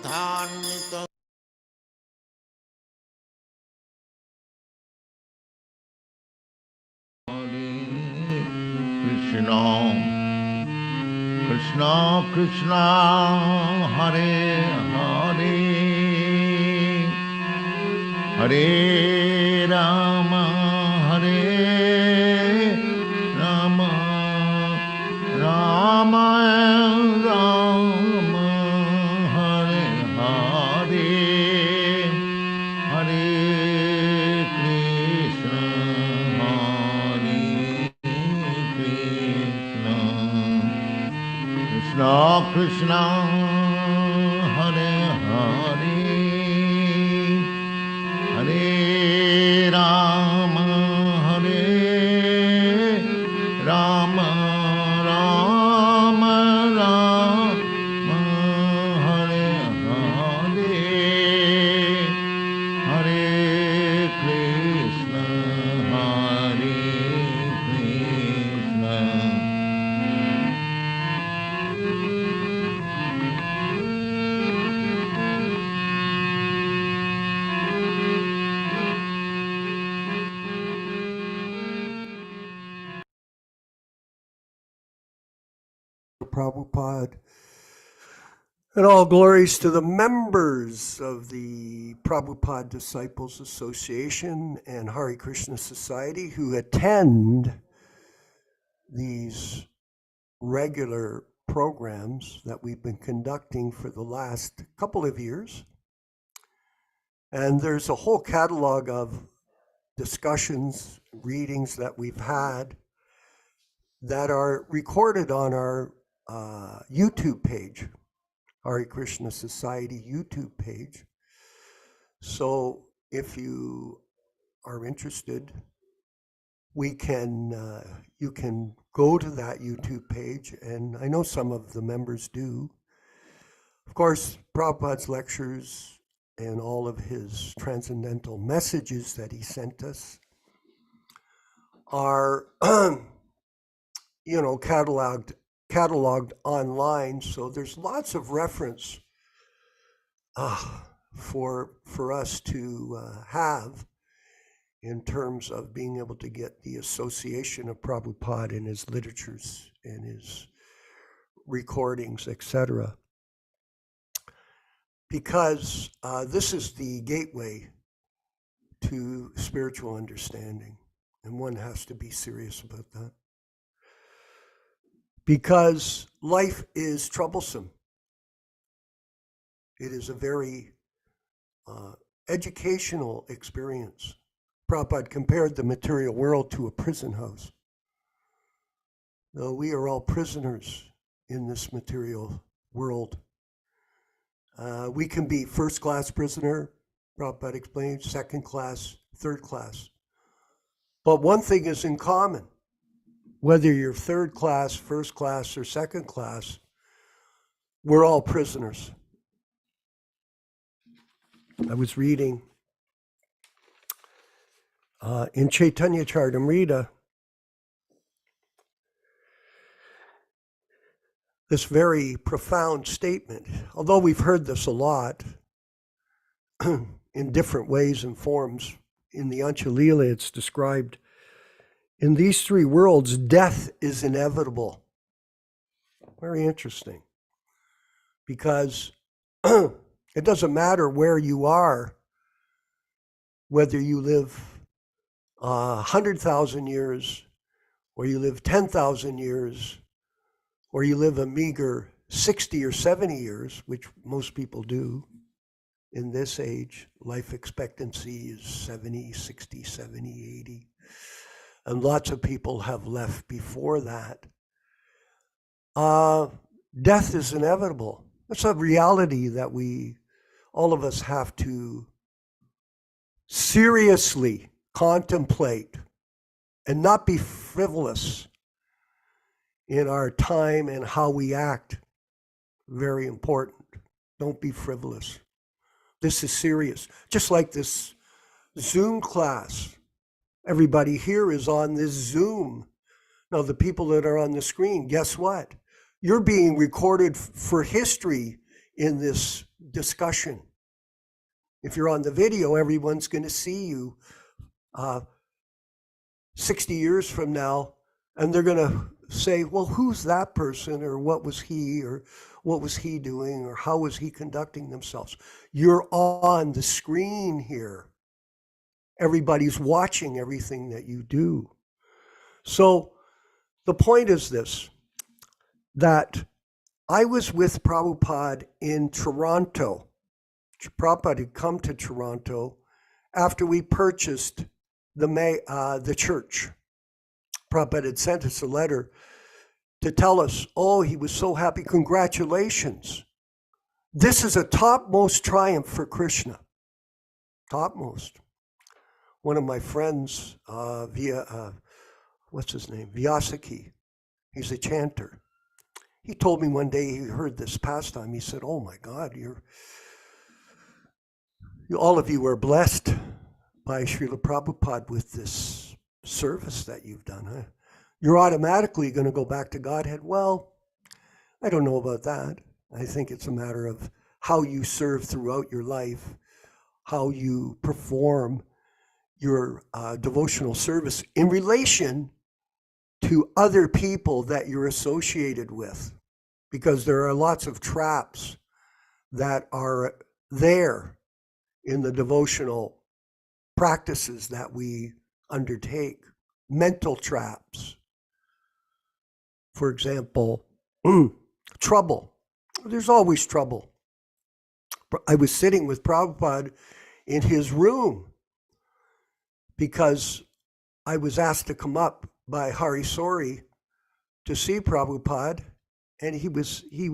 Kathanita Krishna Krishna Krishna Hare Hare Hare Rama Hare Rama Rama Rama Hare Hare Hare Krishna Hare Krishna Krishna Krishna Hare Hare Hare Rama Hare Rama Rama Rama Hare Hare Hare Krishna Hare Krishna Prabhupada, and all glories to the members of the Prabhupada Disciples Association and Hare Krishna Society who attend these regular programs that we've been conducting for the last couple of years. And there's a whole catalog of discussions, readings that we've had that are recorded on our YouTube page, Hare Krishna Society YouTube page. So if you are interested, you can go to that YouTube page, and I know some of the members do. Of course, Prabhupada's lectures and all of his transcendental messages that he sent us are cataloged online, so there's lots of reference for us to have in terms of being able to get the association of Prabhupada in his literatures, in his recordings, etc. Because this is the gateway to spiritual understanding, and one has to be serious about that. Because life is troublesome. It is a very educational experience. Prabhupada compared the material world to a prison house. Though we are all prisoners in this material world. We can be first class prisoner, Prabhupada explained, second class, third class. But one thing is in common. Whether you're third class, first class, or second class, we're all prisoners. I was reading in Chaitanya Charitamrita this very profound statement. Although we've heard this a lot in different ways and forms, in the Anchalila it's described, in these three worlds, death is inevitable. Very interesting. Because it doesn't matter where you are, whether you live 100,000 years, or you live 10,000 years, or you live a meager 60 or 70 years, which most people do in this age. Life expectancy is 70, 60, 70, 80. And lots of people have left before that. Death is inevitable. It's a reality that all of us have to seriously contemplate and not be frivolous in our time and how we act. Very important. Don't be frivolous. This is serious. Just like this Zoom class. Everybody here is on this Zoom. Now, the people that are on the screen, guess what? You're being recorded for history in this discussion. If you're on the video, everyone's going to see you 60 years from now, and they're going to say, well, who's that person, or what was he doing, or how was he conducting themselves? You're on the screen here. Everybody's watching everything that you do. So the point is this, that I was with Prabhupada in Toronto. Prabhupada had come to Toronto after we purchased the church. Prabhupada had sent us a letter to tell us, oh, he was so happy, congratulations. This is a topmost triumph for Krishna. Topmost. One of my friends, what's his name? Vyasaki. He's a chanter. He told me one day he heard this pastime. He said, oh my God, all of you are blessed by Śrīla Prabhupāda with this service that you've done. Huh? You're automatically going to go back to Godhead. Well, I don't know about that. I think it's a matter of how you serve throughout your life, how you perform your devotional service in relation to other people that you're associated with, because there are lots of traps that are there in the devotional practices that we undertake. Mental traps. For example, trouble. There's always trouble. I was sitting with Prabhupada in his room because I was asked to come up by Hari Sori to see Prabhupada, and he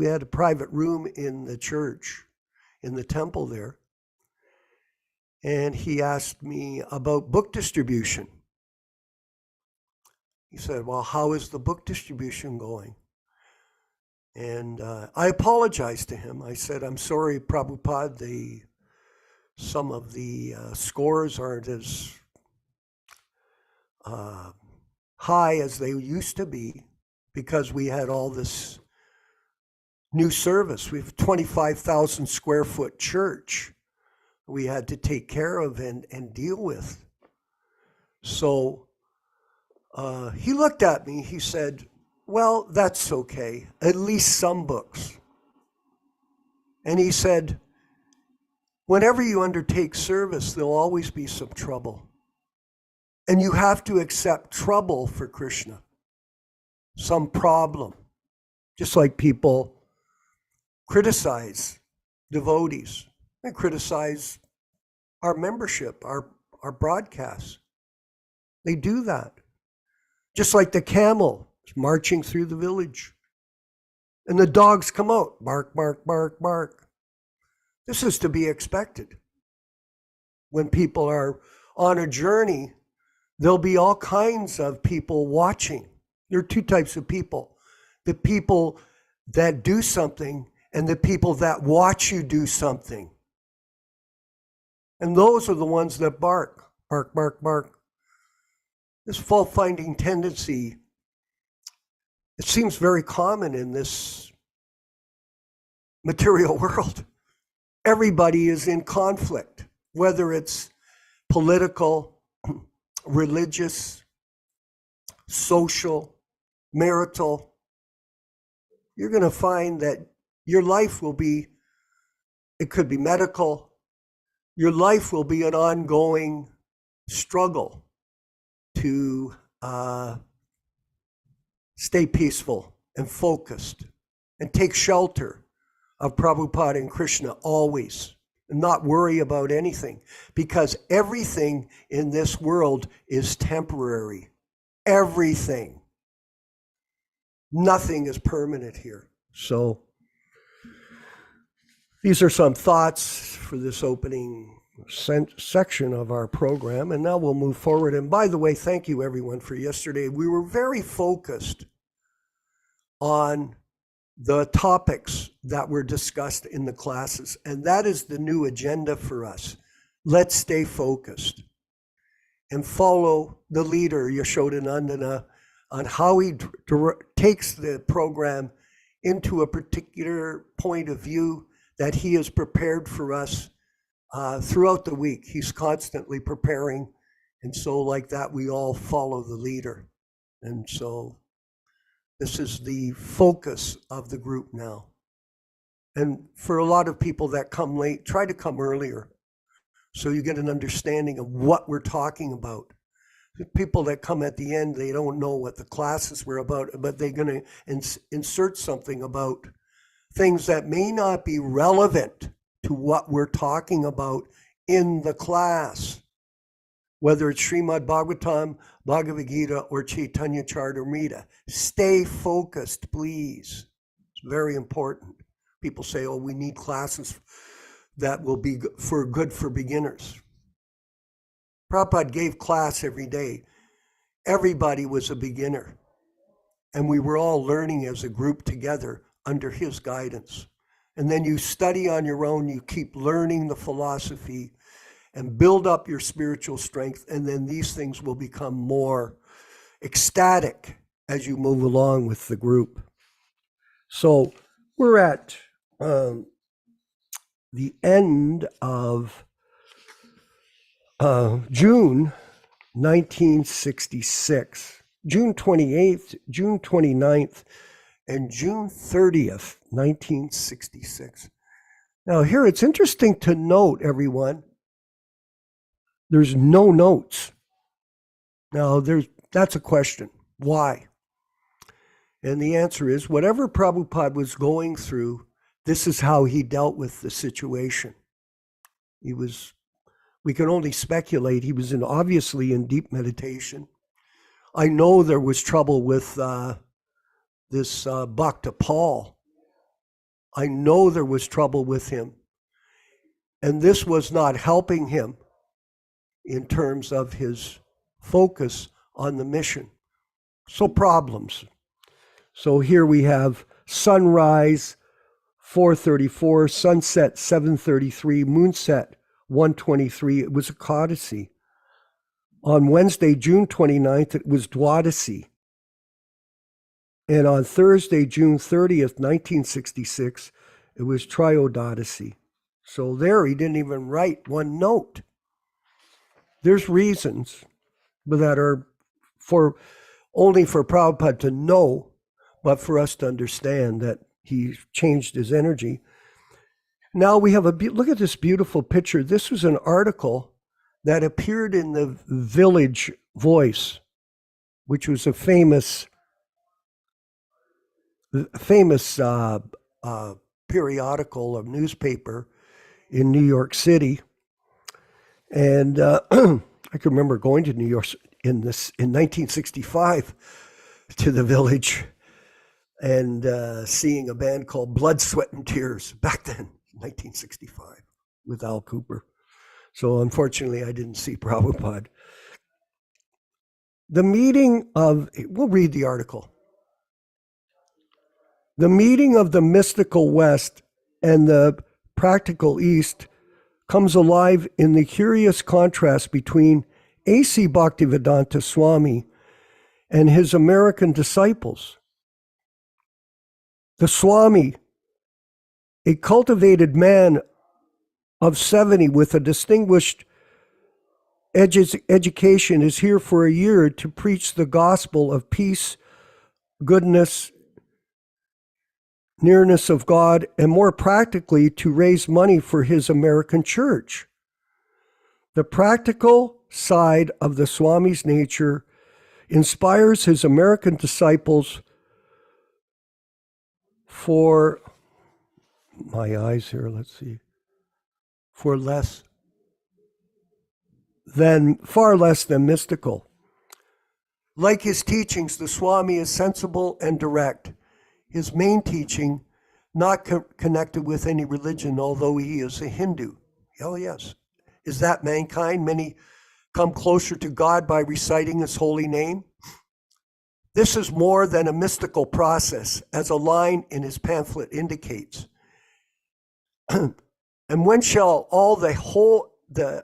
had a private room in the church, in the temple there. And he asked me about book distribution. He said, well, how is the book distribution going? And I apologized to him. I said, I'm sorry, Prabhupada, some of the scores aren't as high as they used to be, because we had all this new service. We have a 25,000 square foot church we had to take care of and deal with. So he looked at me, he said, well, that's okay, at least some books. And he said, whenever you undertake service, there'll always be some trouble. And you have to accept trouble for Krishna, some problem. Just like people criticize devotees and criticize our membership, our broadcasts. They do that. Just like the camel is marching through the village. And the dogs come out, bark, bark, bark, bark. This is to be expected. When people are on a journey, there'll be all kinds of people watching. There are two types of people. The people that do something and the people that watch you do something. And those are the ones that bark, bark, bark, bark. This fault-finding tendency, it seems very common in this material world. Everybody is in conflict, whether it's political, religious, social, marital. You're going to find that your life will be, it could be medical, your life will be an ongoing struggle to stay peaceful and focused and take shelter of Prabhupada and Krishna always, and not worry about anything, because everything in this world is temporary. Everything. Nothing is permanent here. So these are some thoughts for this opening section of our program, and now we'll move forward. And by the way, thank you everyone for yesterday. We were very focused on the topics that were discussed in the classes, and that is the new agenda for us. Let's stay focused and follow the leader, Yashodanandana, on how he takes the program into a particular point of view that he has prepared for us throughout the week. He's constantly preparing. And so like that, we all follow the leader. And so this is the focus of the group now. And for a lot of people that come late, try to come earlier so you get an understanding of what we're talking about. The people that come at the end, they don't know what the classes were about, but they're going to insert something about things that may not be relevant to what we're talking about in the class, whether it's Śrīmad-Bhāgavatam, Bhagavad Gita, or Chaitanya Charitamrita. Stay focused, please. It's very important. People say, oh, we need classes that will be good for beginners. Prabhupada gave class every day. Everybody was a beginner. And we were all learning as a group together under his guidance. And then you study on your own, you keep learning the philosophy and build up your spiritual strength. And then these things will become more ecstatic as you move along with the group. So we're at the end of June 1966, June 28th, June 29th, and June 30th, 1966. Now here it's interesting to note, everyone, there's no notes. Now that's a question. Why? And the answer is whatever Prabhupada was going through, this is how he dealt with the situation. We can only speculate. He was obviously in deep meditation. I know there was trouble with this Bhakta Paul. I know there was trouble with him. And this was not helping him in terms of his focus on the mission. So problems. So here we have sunrise 4:34, sunset 7:33, moonset 1:23. It was a Ekadasi. On Wednesday, June 29th, it was Dwadasi. And on Thursday, June 30th, 1966, it was Triyodasi. So there he didn't even write one note. There's reasons that are only for Prabhupada to know, but for us to understand that he changed his energy. Now we have look at this beautiful picture. This was an article that appeared in the Village Voice, which was a famous periodical or newspaper in New York City. And I can remember going to New York in 1965 to the Village and seeing a band called Blood, Sweat, and Tears back then, 1965, with Al Cooper. So unfortunately, I didn't see Prabhupada. We'll read the article. The meeting of the mystical West and the practical East comes alive in the curious contrast between A.C. Bhaktivedanta Swami and his American disciples. The Swami, a cultivated man of 70 with a distinguished education, is here for a year to preach the gospel of peace, goodness, nearness of God, and more practically to raise money for his American church. The practical side of the Swami's nature inspires his American disciples for far less than mystical. Like his teachings, the Swami is sensible and direct. His main teaching, not connected with any religion, although he is a Hindu. Oh yes. Is that mankind? Many come closer to God by reciting his holy name. This is more than a mystical process, as a line in his pamphlet indicates. And when shall all the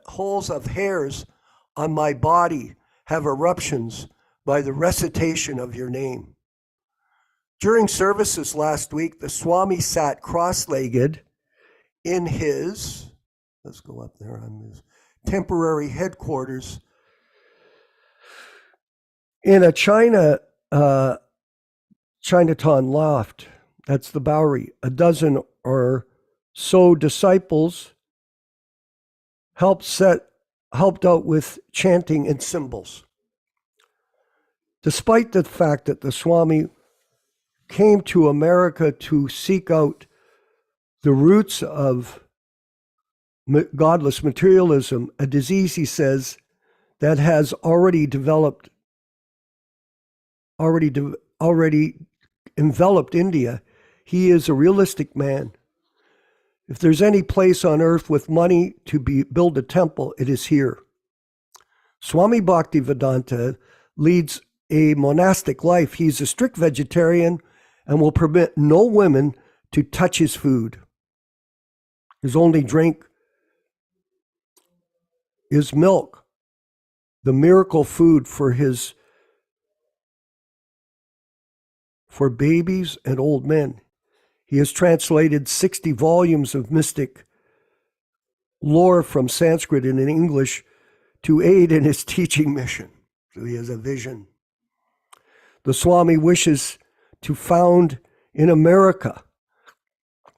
holes of hairs on my body have eruptions by the recitation of your name? During services last week, the Swami sat cross-legged in his, let's go up there on his temporary headquarters in a Chinatown loft. That's the Bowery. A dozen or so disciples helped out with chanting and cymbals. Despite the fact that the Swami came to America to seek out the roots of godless materialism, a disease, he says, that has already enveloped India, he is a realistic man. If there's any place on earth with money to build a temple, it is here. Swami Bhaktivedanta leads a monastic life. He's a strict vegetarian and will permit no women to touch his food. His only drink is milk, the miracle food for babies and old men. He has translated 60 volumes of mystic lore from Sanskrit and in English to aid in his teaching mission. So he has a vision. The Swami wishes to found in America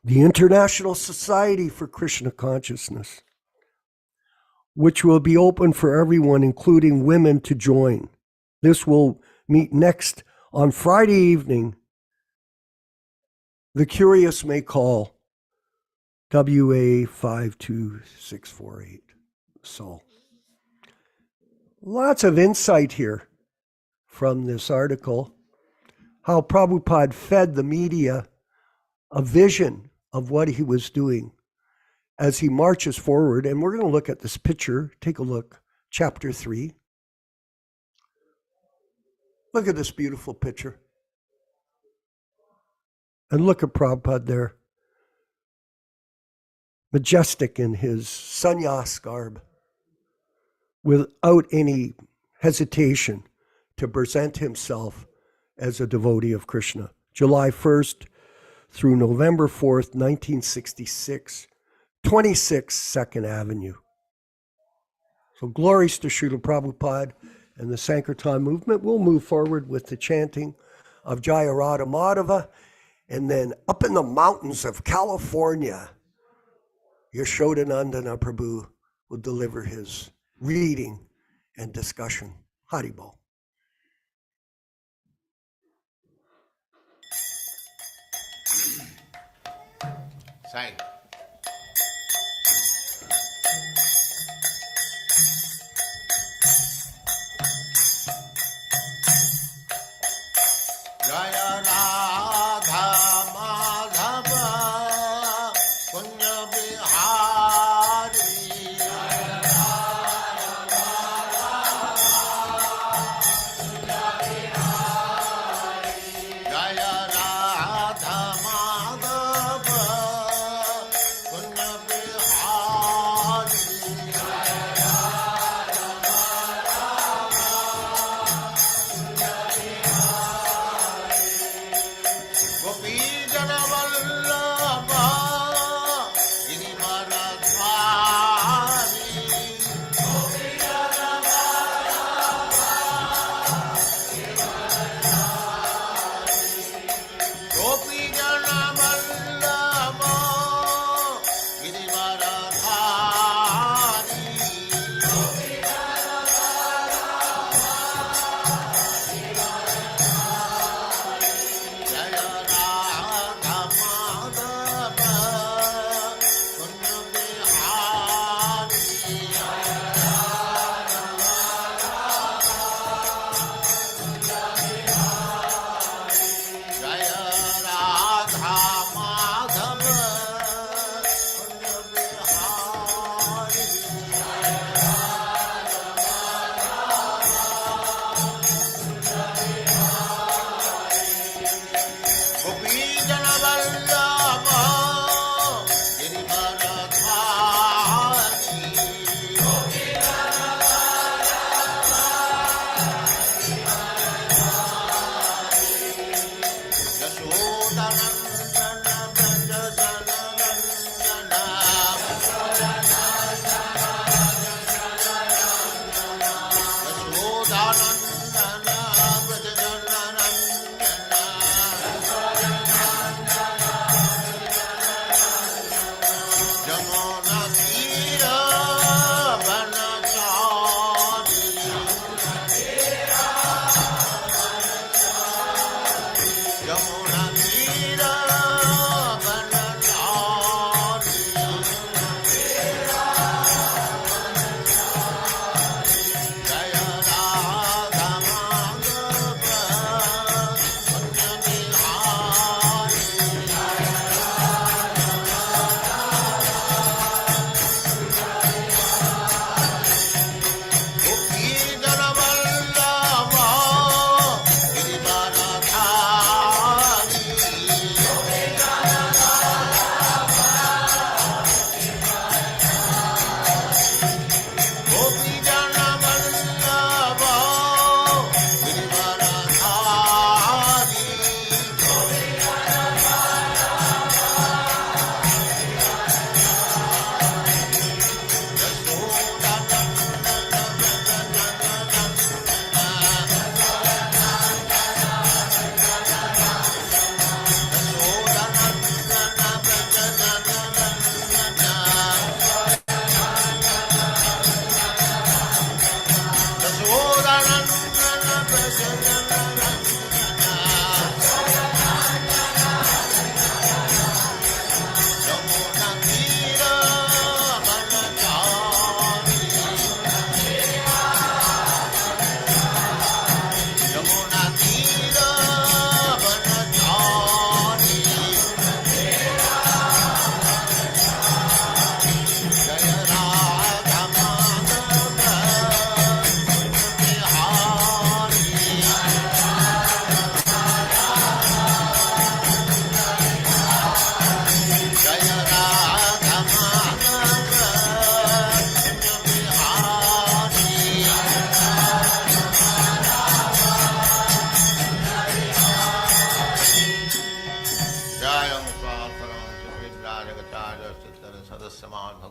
the International Society for Krishna Consciousness, which will be open for everyone, including women, to join. This will meet next on Friday evening. The curious may call WA 52648. So, lots of insight here from this article. How Prabhupada fed the media a vision of what he was doing as he marches forward. And we're going to look at this picture. Take a look. Chapter 3. Look at this beautiful picture. And look at Prabhupada there. Majestic in his sannyas garb. Without any hesitation to present himself as a devotee of Krishna. July 1st through November 4th, 1966. 26 2nd Avenue. So glories to Śrīla Prabhupāda and the Sankirtan movement. We'll move forward with the chanting of Jaya Radha Madhava. And then up in the mountains of California, Yashodanandana Prabhu will deliver his reading and discussion. Haribol. Sai. Jaya Radha Madhava Punya Bihari. Jaya Radha Madhava Jaya Radha Madhava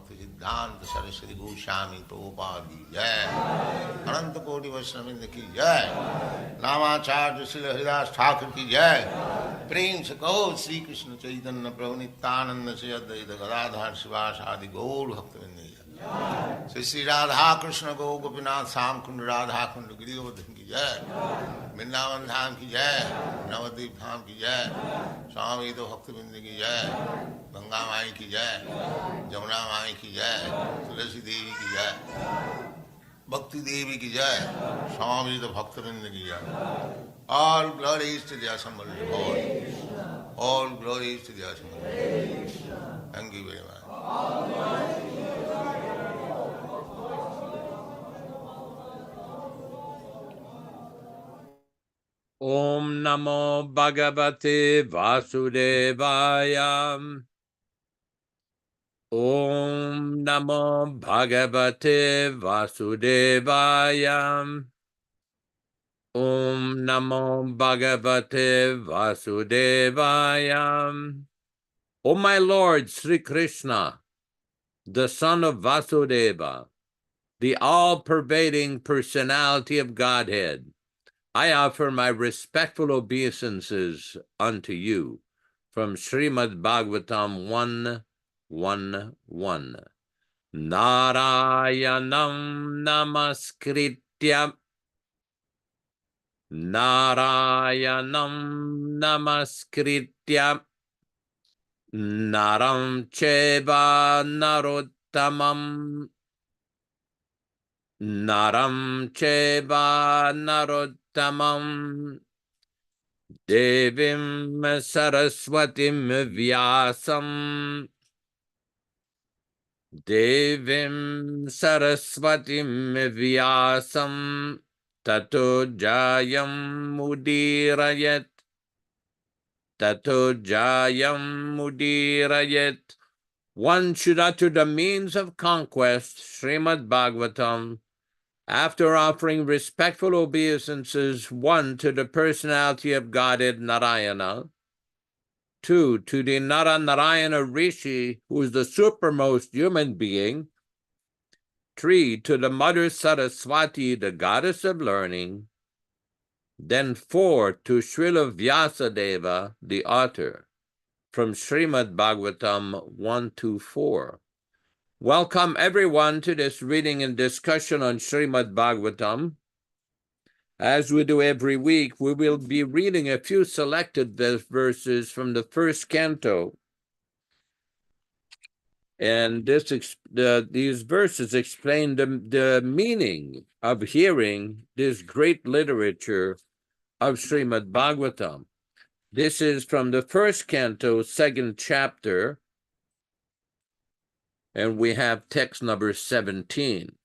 Bhakti Siddhanta Saraswati Goswami Prabhupada ki jai, Ananta Koti Vaishnavindra ki jai, Namacharya Śrīla Haridas Thakur ki jai, Prem se kaho Sri Krishna Chaitanya Prabhu Nityananda Sri Advaita Gadadhar Sivas Adi Gaur Bhaktavindra Sri Sri Radha Krishna Go Gopinath Sam Kund Radha Kund Giri Govardhan ki jai, Vrindavan Dham ki jai, Navadvip Dham ki jai, Swami Bhaktavindra ki jai, Ganga Mai ki jai, Jamuna Mai ki jai, Tulasi Devi ki jai, Bhakti Devi ki jai, Swami Bhaktavindra ki jai. All glories to the assembled Lord. All glories to the assembled Lord. Thank you very much. Om Namo Bhagavate Vasudevaya. Om Namo Bhagavate Vasudevaya. Om Namo Bhagavate Vasudevaya. O my Lord Sri Krishna, the son of Vasudeva, the all-pervading personality of Godhead, I offer my respectful obeisances unto you from Śrīmad-Bhāgavatam 1:1:1. Narayanam namaskritya Narayanam namaskritya Naram cheva narottamam Naram cheva narottamam Devim saraswatim vyasam Devim saraswatim vyasam Tato jayam mudirayat Tato jayam mudirayat. One should utter the means of conquest, Śrīmad-Bhāgavatam, after offering respectful obeisances, 1, to the personality of Godhead Narayana, 2, to the Narayana Rishi, who is the supermost human being, 3, to the Mother Saraswati, the goddess of learning, then 4, to Śrīla Vyasadeva, the author, from Śrīmad-Bhāgavatam 1-4. Welcome everyone to this reading and discussion on Śrīmad-Bhāgavatam. As we do every week, we will be reading a few selected verses from the first canto. And these verses explain the meaning of hearing this great literature of Śrīmad-Bhāgavatam. This is from the first canto, second chapter, and we have text number 17.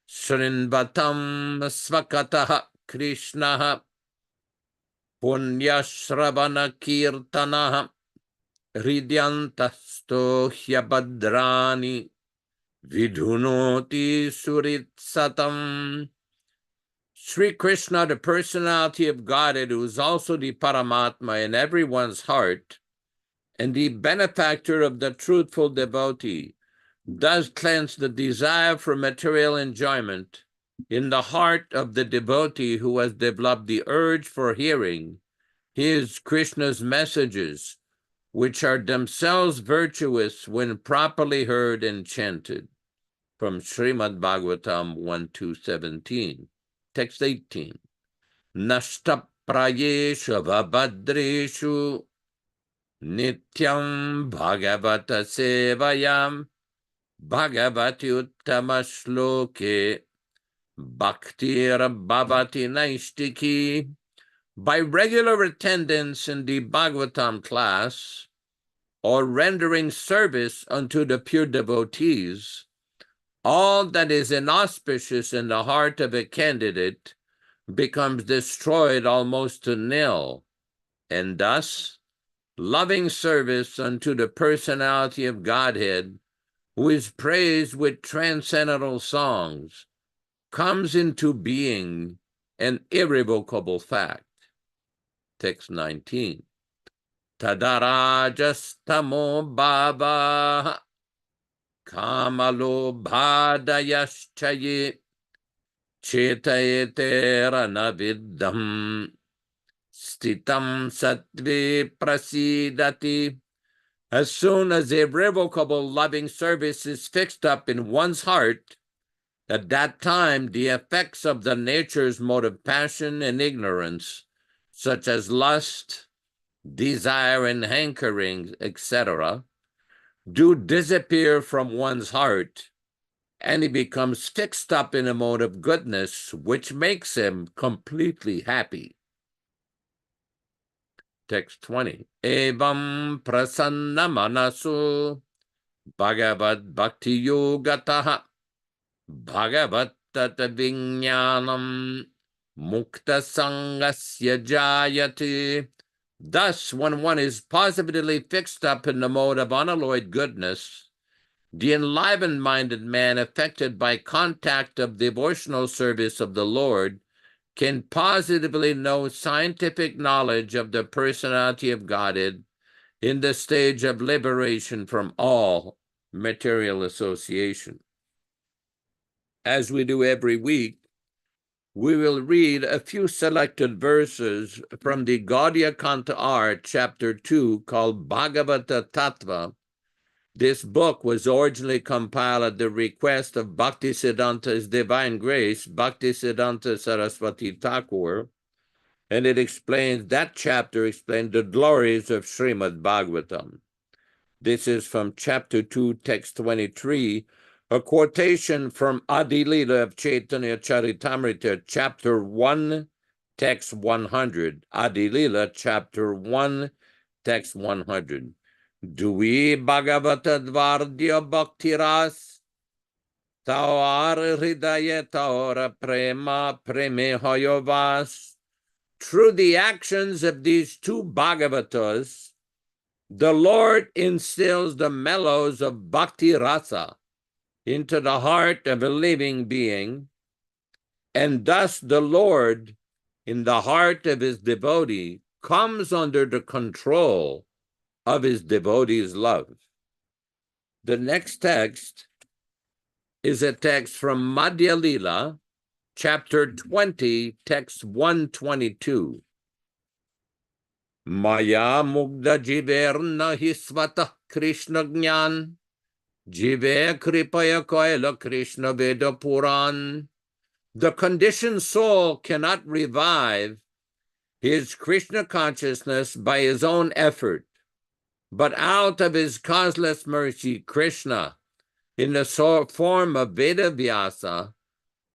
Śrīmvatam svakataha Krishnaha punyashravana kirtanaha Ridyantasto hyabadrani vidhunoti suritsatam. Sri Krishna, the personality of Godhead, who is also the Paramatma in everyone's heart, and the benefactor of the truthful devotee, does cleanse the desire for material enjoyment in the heart of the devotee who has developed the urge for hearing his Krishna's messages, which are themselves virtuous when properly heard and chanted. From Śrīmad-Bhāgavatam 1-17. Text 18. Nashta prayeshu vabhadreshu nityam bhagavata sevayam bhagavati uttama shloke bhaktir bhavati naistiki. By regular attendance in the Bhagavatam class or rendering service unto the pure devotees, all that is inauspicious in the heart of a candidate becomes destroyed almost to nil, and thus loving service unto the personality of Godhead, who is praised with transcendental songs, comes into being an irrevocable fact. Text 19. Tadarajastamo bhava kamalobhadayaschaye chetayetera naviddham stitam sattve prasidati. As soon as irrevocable loving service is fixed up in one's heart, at that time the effects of the nature's mode of passion and ignorance, such as lust, desire, and hankering, etc., do disappear from one's heart, and he becomes fixed up in a mode of goodness, which makes him completely happy. Text 20. Evam prasanna manasu bhagavad bhakti yogataha bhagavat tata vijnanam mukta sangasya jayate. Thus, when one is positively fixed up in the mode of unalloyed goodness, the enlivened-minded man affected by contact of devotional service of the Lord can positively know scientific knowledge of the personality of Godhead in the stage of liberation from all material association. As we do every week, we will read a few selected verses from the Gaudiya Canto Art, Chapter 2, called Bhagavata Tattva. This book was originally compiled at the request of Bhaktisiddhanta His Divine Grace, Bhaktisiddhanta Saraswati Thakur, and that chapter explains the glories of Śrīmad-Bhāgavatam. This is from Chapter 2, Text 23, a quotation from Adi Lila of Chaitanya Charitamrita, Chapter 1, Text 100. Adi Lila, Chapter 1, Text 100. Dui Bhagavata Dvardya Bhaktiras Taur Hridaya Taura Prema Premehayavas. Through the actions of these two Bhagavatas, the Lord instills the mellows of Bhakti Rasa into the heart of a living being, and thus the Lord, in the heart of his devotee, comes under the control of his devotee's love. The next text is a text from Madhya Lila, Chapter 20, Text 122. Maya mugda jiverna hisvata Krishna jnan, jive kripaya koila Krishna Veda Puran. The conditioned soul cannot revive his Krishna consciousness by his own effort, but out of his causeless mercy, Krishna, in the form of Veda Vyasa,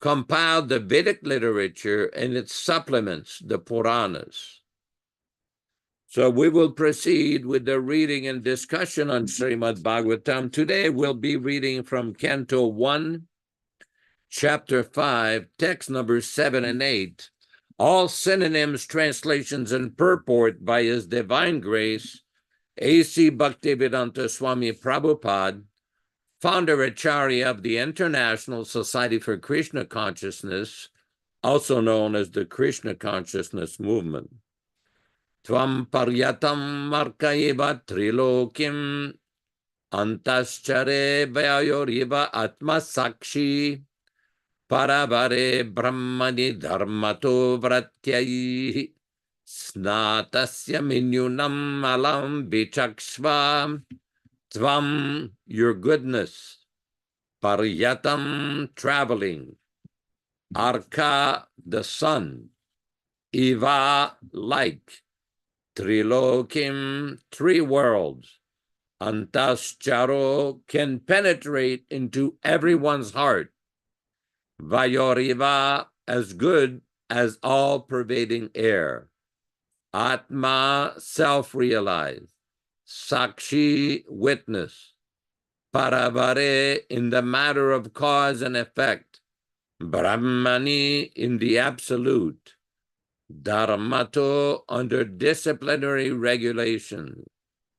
compiled the Vedic literature and its supplements, the Puranas. So we will proceed with the reading and discussion on Śrīmad-Bhāgavatam. Today we'll be reading from Canto 1, Chapter 5, text number 7 and 8, all synonyms, translations, and purport by His Divine Grace, A.C. Bhaktivedanta Swami Prabhupada, founder Acharya of the International Society for Krishna Consciousness, also known as the Krishna Consciousness Movement. Tvam paryatam markaiva trilokim antaschare vayoriva atma sakshi paravare brahmani dharmato vratyai snatasya minyunam alam vichakshva. Tvam, your goodness, paryatam, traveling, arka, the sun, iva, like, trilokim, three worlds, antascharo, can penetrate into everyone's heart, vayoriva, as good as all-pervading air, atma, self-realized, sakshi, witness, paravare, in the matter of cause and effect, brahmani, in the absolute, dharmato, under disciplinary regulation,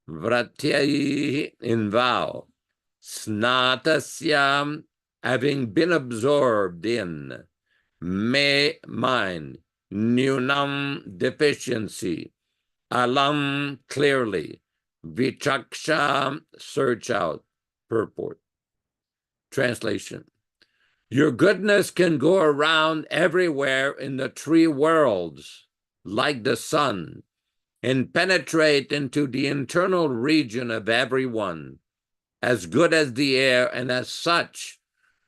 vratyai, in vow, snatasya, having been absorbed in, me, mine, nyunam, deficiency, alam, clearly, vichaksha, search out, purport. Translation. Your goodness can go around everywhere in the three worlds, like the sun, and penetrate into the internal region of everyone, as good as the air, and as such,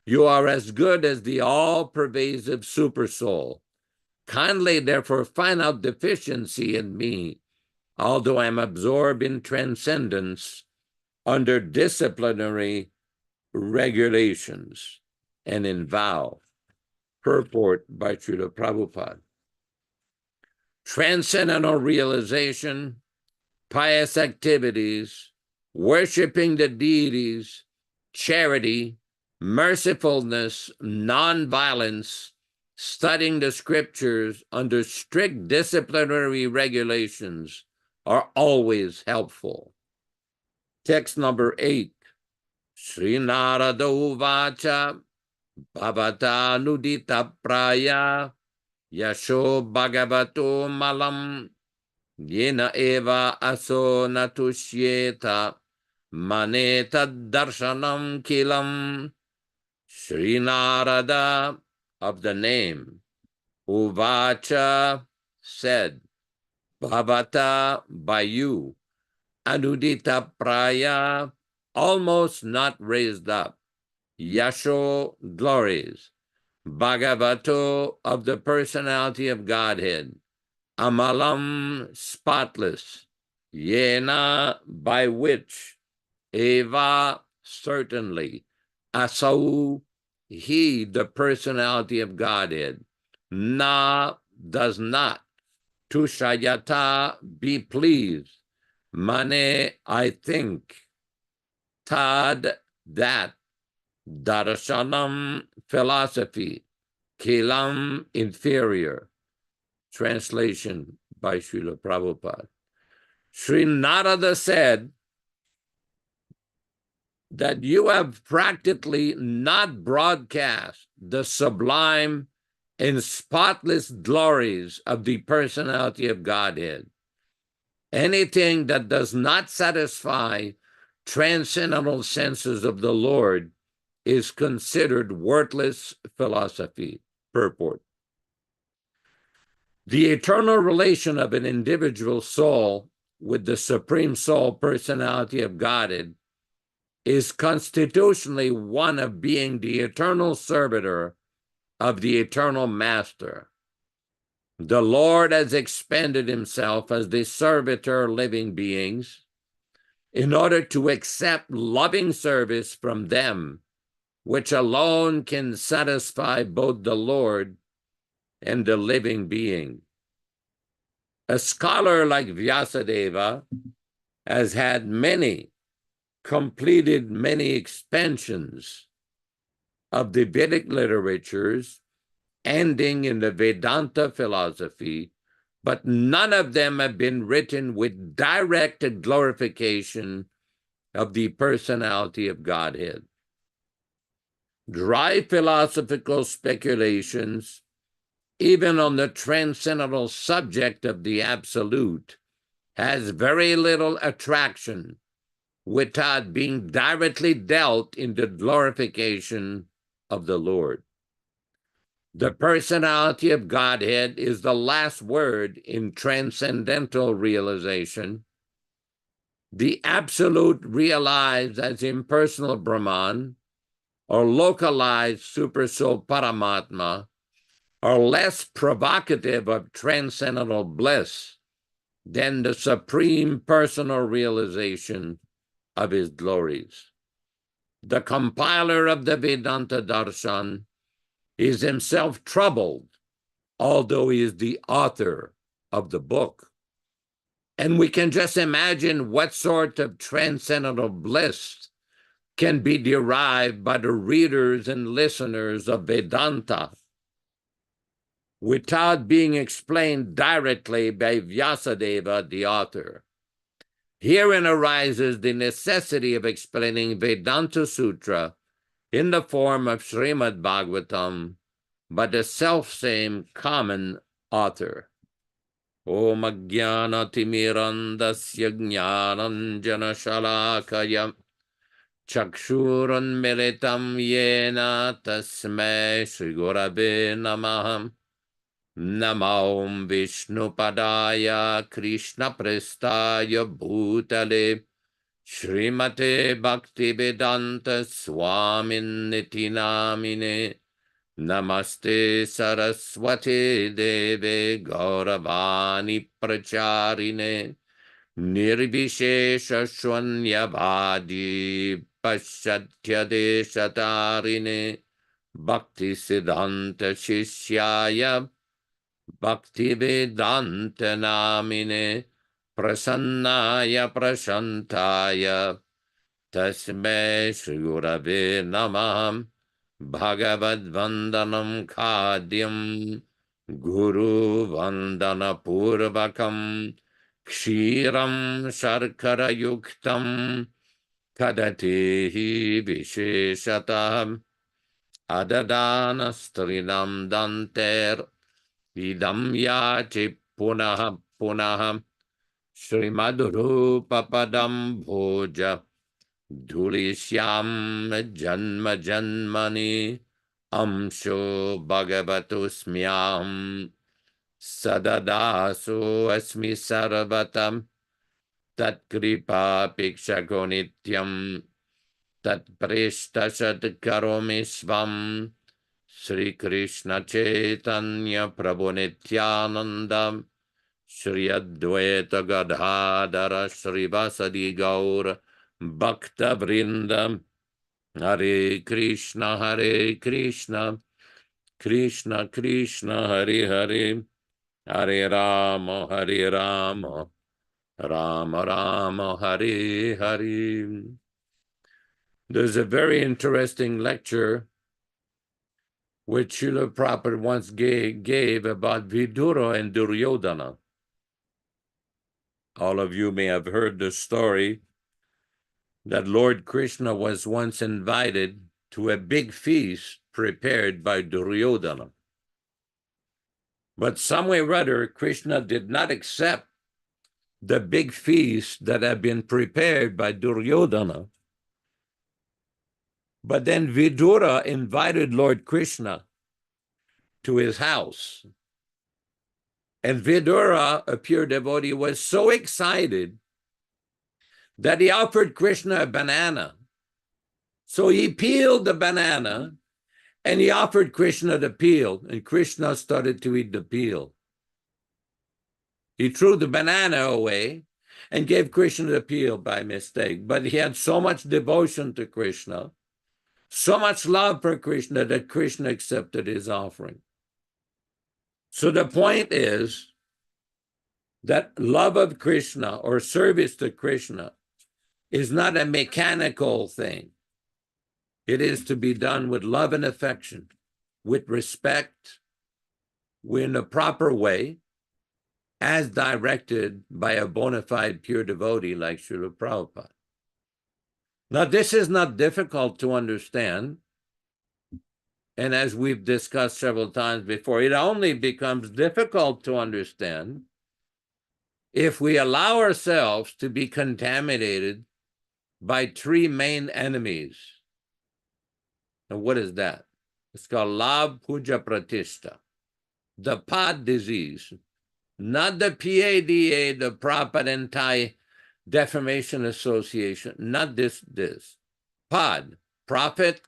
you are as good as the all-pervasive supersoul. Kindly, therefore, find out deficiency in me, although I am absorbed in transcendence under disciplinary regulations and in vow. Purport by Śrīla Prabhupāda. Transcendental realization, pious activities, worshiping the deities, charity, mercifulness, non-violence, studying the scriptures under strict disciplinary regulations are always helpful. Text number 8. Sri Nārada uvacha bhavata nudita praya yasho bhagavato malam yena eva aso natushyeta maneta darshanam kilam. Sri Nārada, of the name, uvacha, said, bhavata, by you, anudita praya, almost not raised up, yasho, glories, bhagavato, of the personality of Godhead, amalam, spotless, yena, by which, eva, certainly, asau, he, the personality of Godhead, na, does not, tushayata, be pleased, mane, I think, tad, that, darshanam, philosophy, kilam, inferior. Translation by Śrīla Prabhupāda. Sri Nārada said that you have practically not broadcast the sublime and spotless glories of the personality of Godhead. Anything that does not satisfy transcendental senses of the Lord is considered worthless philosophy. Purport. The eternal relation of an individual soul with the Supreme Soul personality of Godhead is constitutionally one of being the eternal servitor of the eternal master. The Lord has expended himself as the servitor of living beings in order to accept loving service from them, which alone can satisfy both the Lord and the living being. A scholar like Vyasadeva has had completed many expansions of the Vedic literatures, ending in the Vedanta philosophy, but none of them have been written with direct glorification of the personality of Godhead. Dry philosophical speculations, even on the transcendental subject of the Absolute, has very little attraction without being directly dealt in the glorification of the Lord. The personality of Godhead is the last word in transcendental realization. The Absolute realized as impersonal Brahman or localized Supersoul Paramatma are less provocative of transcendental bliss than the supreme personal realization of his glories. The compiler of the Vedanta Darshan is himself troubled, although he is the author of the book. And we can just imagine what sort of transcendental bliss can be derived by the readers and listeners of Vedanta without being explained directly by Vyasadeva, the author. Herein arises the necessity of explaining Vedanta Sutra in the form of Śrīmad-Bhāgavatam by the selfsame common author. Om Ajnana Timirandasya Jnananjana Shalakaya Chakshurunmilitam yena tasmai Shri Gurave Namah. Namo Vishnupadaya Krishna Prestaya Bhutale Śrīmate Bhaktivedanta Swamin Niti Namine. Namaste Saraswati Deve Gauravani Pracharine Nirvishesha Shwanyavadi Paschatya Deshatarine Bhakti Siddhanta Shishyaya Bhaktivedanta Namine Prasannaya Prashantaya Tasmai Shri Gurave Namah. Bhagavad Vandanam Khadyam Guru Vandana Purvakam Kshiram Sharkara Yuktam Kadatihi Visheshatam Adadana Strinam Danter Idam Yachi Punaha Punaha Srimadrupa Padam Bhoja Dhulishyam Janma Janmani Amsho Bhagavatusmyam Sadadaso Asmi Sarvatam Tat Kripa Pikshako Nityam Tat Prishta Sat Karomi Svam Sri Krishna Chaitanya Prabhu Nityananda Shri Advaita Gadadhara Shri Vasadi Gaur Bhakta Vrindam Hare Krishna Krishna Krishna Hare Hare Hare Rama Rama Rama Hare Hare. There's a very interesting lecture which Śrīla Prabhupāda once gave about Vidura and Duryodhana. All of you may have heard the story that Lord Krishna was once invited to a big feast prepared by Duryodhana. But some way or other, Krishna did not accept the big feast that had been prepared by Duryodhana. But then Vidura invited Lord Krishna to his house. And Vidura, a pure devotee, was so excited that he offered Krishna a banana. So he peeled the banana and he offered Krishna the peel, and Krishna started to eat the peel. He threw the banana away and gave Krishna the peel by mistake. But he had so much devotion to Krishna, so much love for Krishna, that Krishna accepted his offering. So the point is that love of Krishna or service to Krishna is not a mechanical thing. It is to be done with love and affection, with respect, in a proper way, as directed by a bona fide pure devotee like Śrīla Prabhupāda. Now, this is not difficult to understand. And as we've discussed several times before, it only becomes difficult to understand if we allow ourselves to be contaminated by three main enemies. And what is that? It's called Labh Puja Pratishta, the PAD disease, not the PADA, the Prabhupada Anti-Defamation Association, not this. PAD, profit,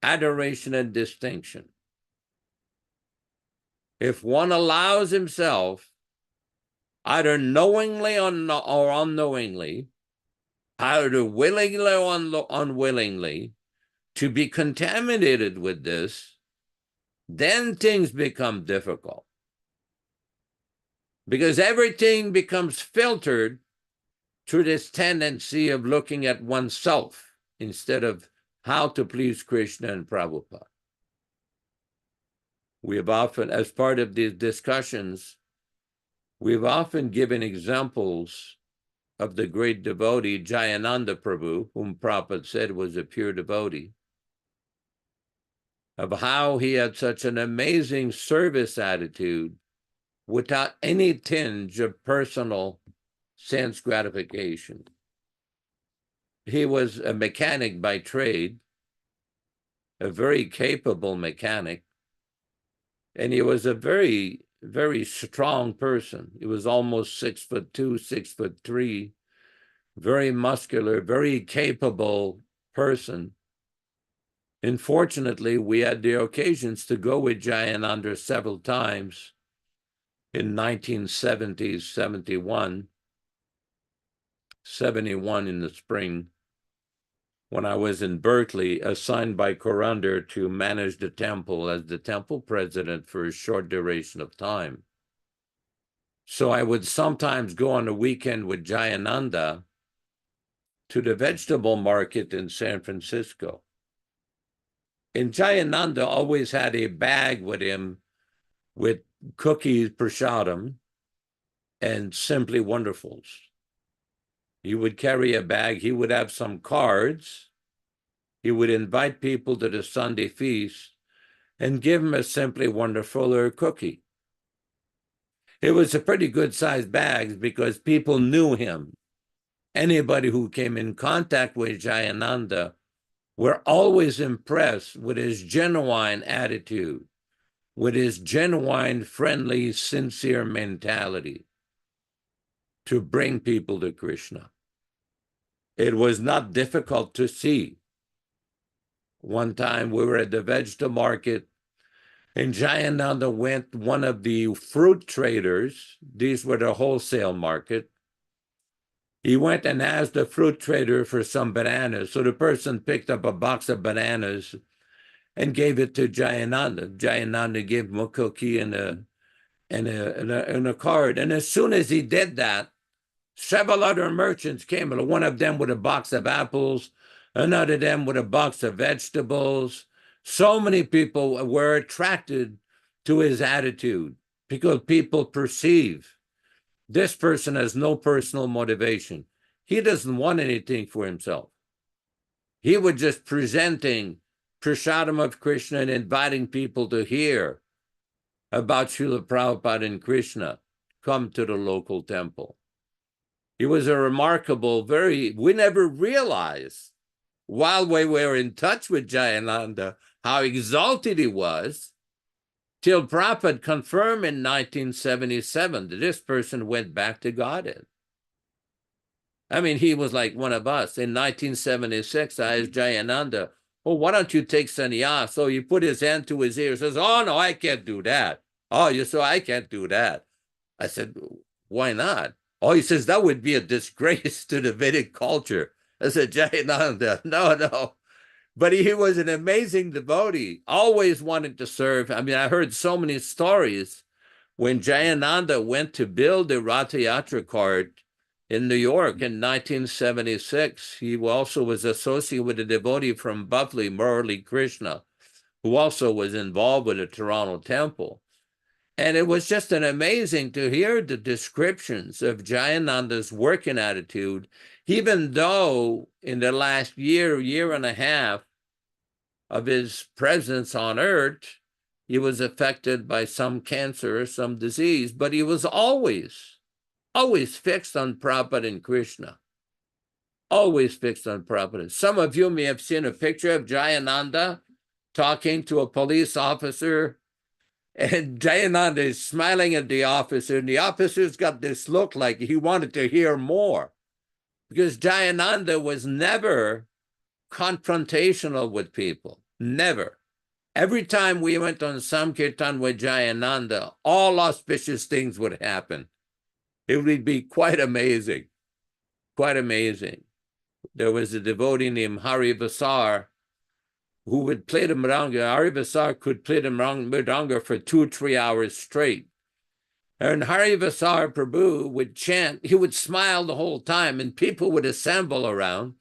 adoration, and distinction. If one allows himself, either knowingly or unknowingly, either willingly or unwillingly, to be contaminated with this, then things become difficult. Because everything becomes filtered through this tendency of looking at oneself instead of how to please Krishna and Prabhupada. We have often, as part of these discussions, we've often given examples of the great devotee Jayananda Prabhu, whom Prabhupada said was a pure devotee, of how he had such an amazing service attitude without any tinge of personal sense gratification. he was a mechanic by trade, a very capable mechanic, and he was a very, very strong person. He was almost 6'2", 6'3", very muscular, very capable person. Unfortunately, we had the occasions to go with Jayananda several times in 1970, 71 in the spring, when I was in Berkeley, assigned by Kurandar to manage the temple as the temple president for a short duration of time. So I would sometimes go on a weekend with Jayananda to the vegetable market in San Francisco. And Jayananda always had a bag with him with cookies, prasadam, and Simply Wonderfuls. He would carry a bag. He would have some cards. He would invite people to the Sunday feast and give them a Simply Wonderful or a cookie. It was a pretty good-sized bag because people knew him. Anybody who came in contact with Jayananda were always impressed with his genuine attitude, with his genuine, friendly, sincere mentality to bring people to Krishna. It was not difficult to see. One time we were at the vegetable market, and Jayananda went, one of the fruit traders, these were the wholesale market, he went and asked the fruit trader for some bananas. So the person picked up a box of bananas and gave it to Jayananda. Jayananda gave him a cookie and a card. And as soon as he did that, several other merchants came. One of them with a box of apples, another of them with a box of vegetables. So many people were attracted to his attitude because people perceive this person has no personal motivation. He doesn't want anything for himself. He was just presenting prasadam of Krishna and inviting people to hear about Śrīla Prabhupāda and Krishna, come to the local temple. He was a remarkable, we never realized while we were in touch with Jayananda how exalted he was, till Prabhupada confirmed in 1977 that this person went back to Godhead. I mean, he was like one of us. In 1976, I asked Jayananda, oh, why don't you take sannyas? So he put his hand to his ear and says, oh, no, I can't do that. Oh, I can't do that. I said, why not? Oh, he says, that would be a disgrace to the Vedic culture. I said, Jayananda, no. But he was an amazing devotee, always wanted to serve. I mean, I heard so many stories when Jayananda went to build the Ratha Yatra cart in New York in 1976. He also was associated with a devotee from Buffalo, Murali Krishna, who also was involved with the Toronto temple. And it was just an amazing to hear the descriptions of Jayananda's working attitude, even though in the last year and a half of his presence on earth, he was affected by some cancer or some disease, but he was always fixed on Prabhupada and Krishna. Always fixed on Prabhupada. Some of you may have seen a picture of Jayananda talking to a police officer, and Jayananda is smiling at the officer, and the officer's got this look like he wanted to hear more, because Jayananda was never confrontational with people, never. Every time we went on Sankirtan with Jayananda, all auspicious things would happen. It would be quite amazing, quite amazing. There was a devotee named Hari Vasar who would play the mridanga. Hari Vasar could play the mridanga for 2-3 hours straight. And Hari Vasar Prabhu would chant, he would smile the whole time, and people would assemble around.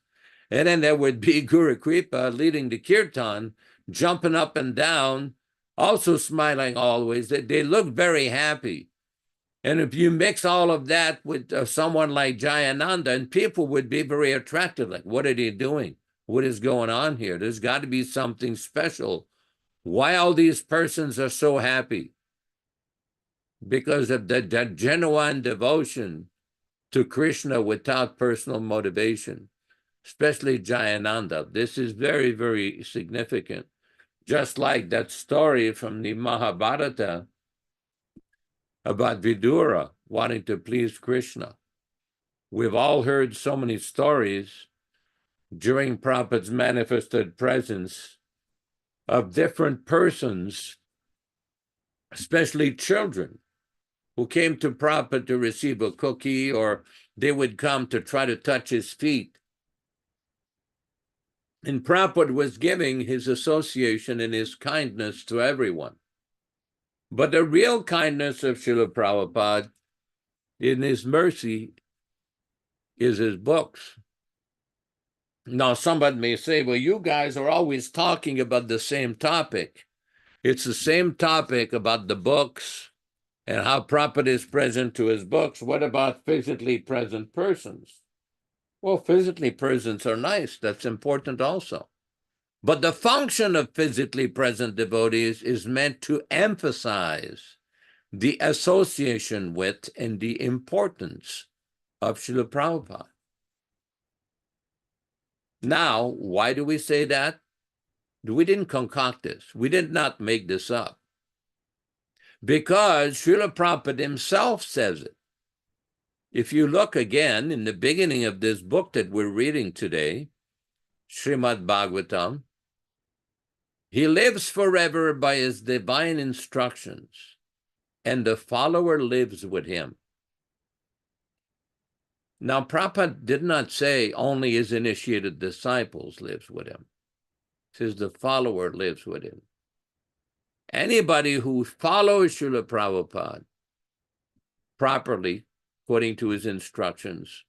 And then there would be Guru Kripa leading the kirtan, jumping up and down, also smiling always. They looked very happy. And if you mix all of that with someone like Jayananda, and people would be very attracted, like, what are they doing? What is going on here? There's got to be something special. Why all these persons are so happy? Because of that genuine devotion to Krishna without personal motivation. especially Jayananda. This is very, very significant. Just like that story from the Mahabharata about Vidura wanting to please Krishna. We've all heard so many stories during Prabhupada's manifested presence of different persons, especially children, who came to Prabhupada to receive a cookie, or they would come to try to touch his feet. And Prabhupada was giving his association and his kindness to everyone. But the real kindness of Śrīla Prabhupāda in his mercy is his books. Now, somebody may say, well, you guys are always talking about the same topic. It's the same topic about the books and how Prabhupada is present to his books. What about physically present persons? Well, physically present are nice. That's important also. But the function of physically present devotees is meant to emphasize the association with and the importance of Śrīla Prabhupada. Now, why do we say that? We didn't concoct this. We did not make this up. Because Śrīla Prabhupada himself says it. If you look again in the beginning of this book that we're reading today, Śrīmad-Bhāgavatam, he lives forever by his divine instructions, and the follower lives with him. Now, Prabhupada did not say only his initiated disciples lives with him. He says the follower lives with him. Anybody who follows Śrīla Prabhupada properly, according to his instructions,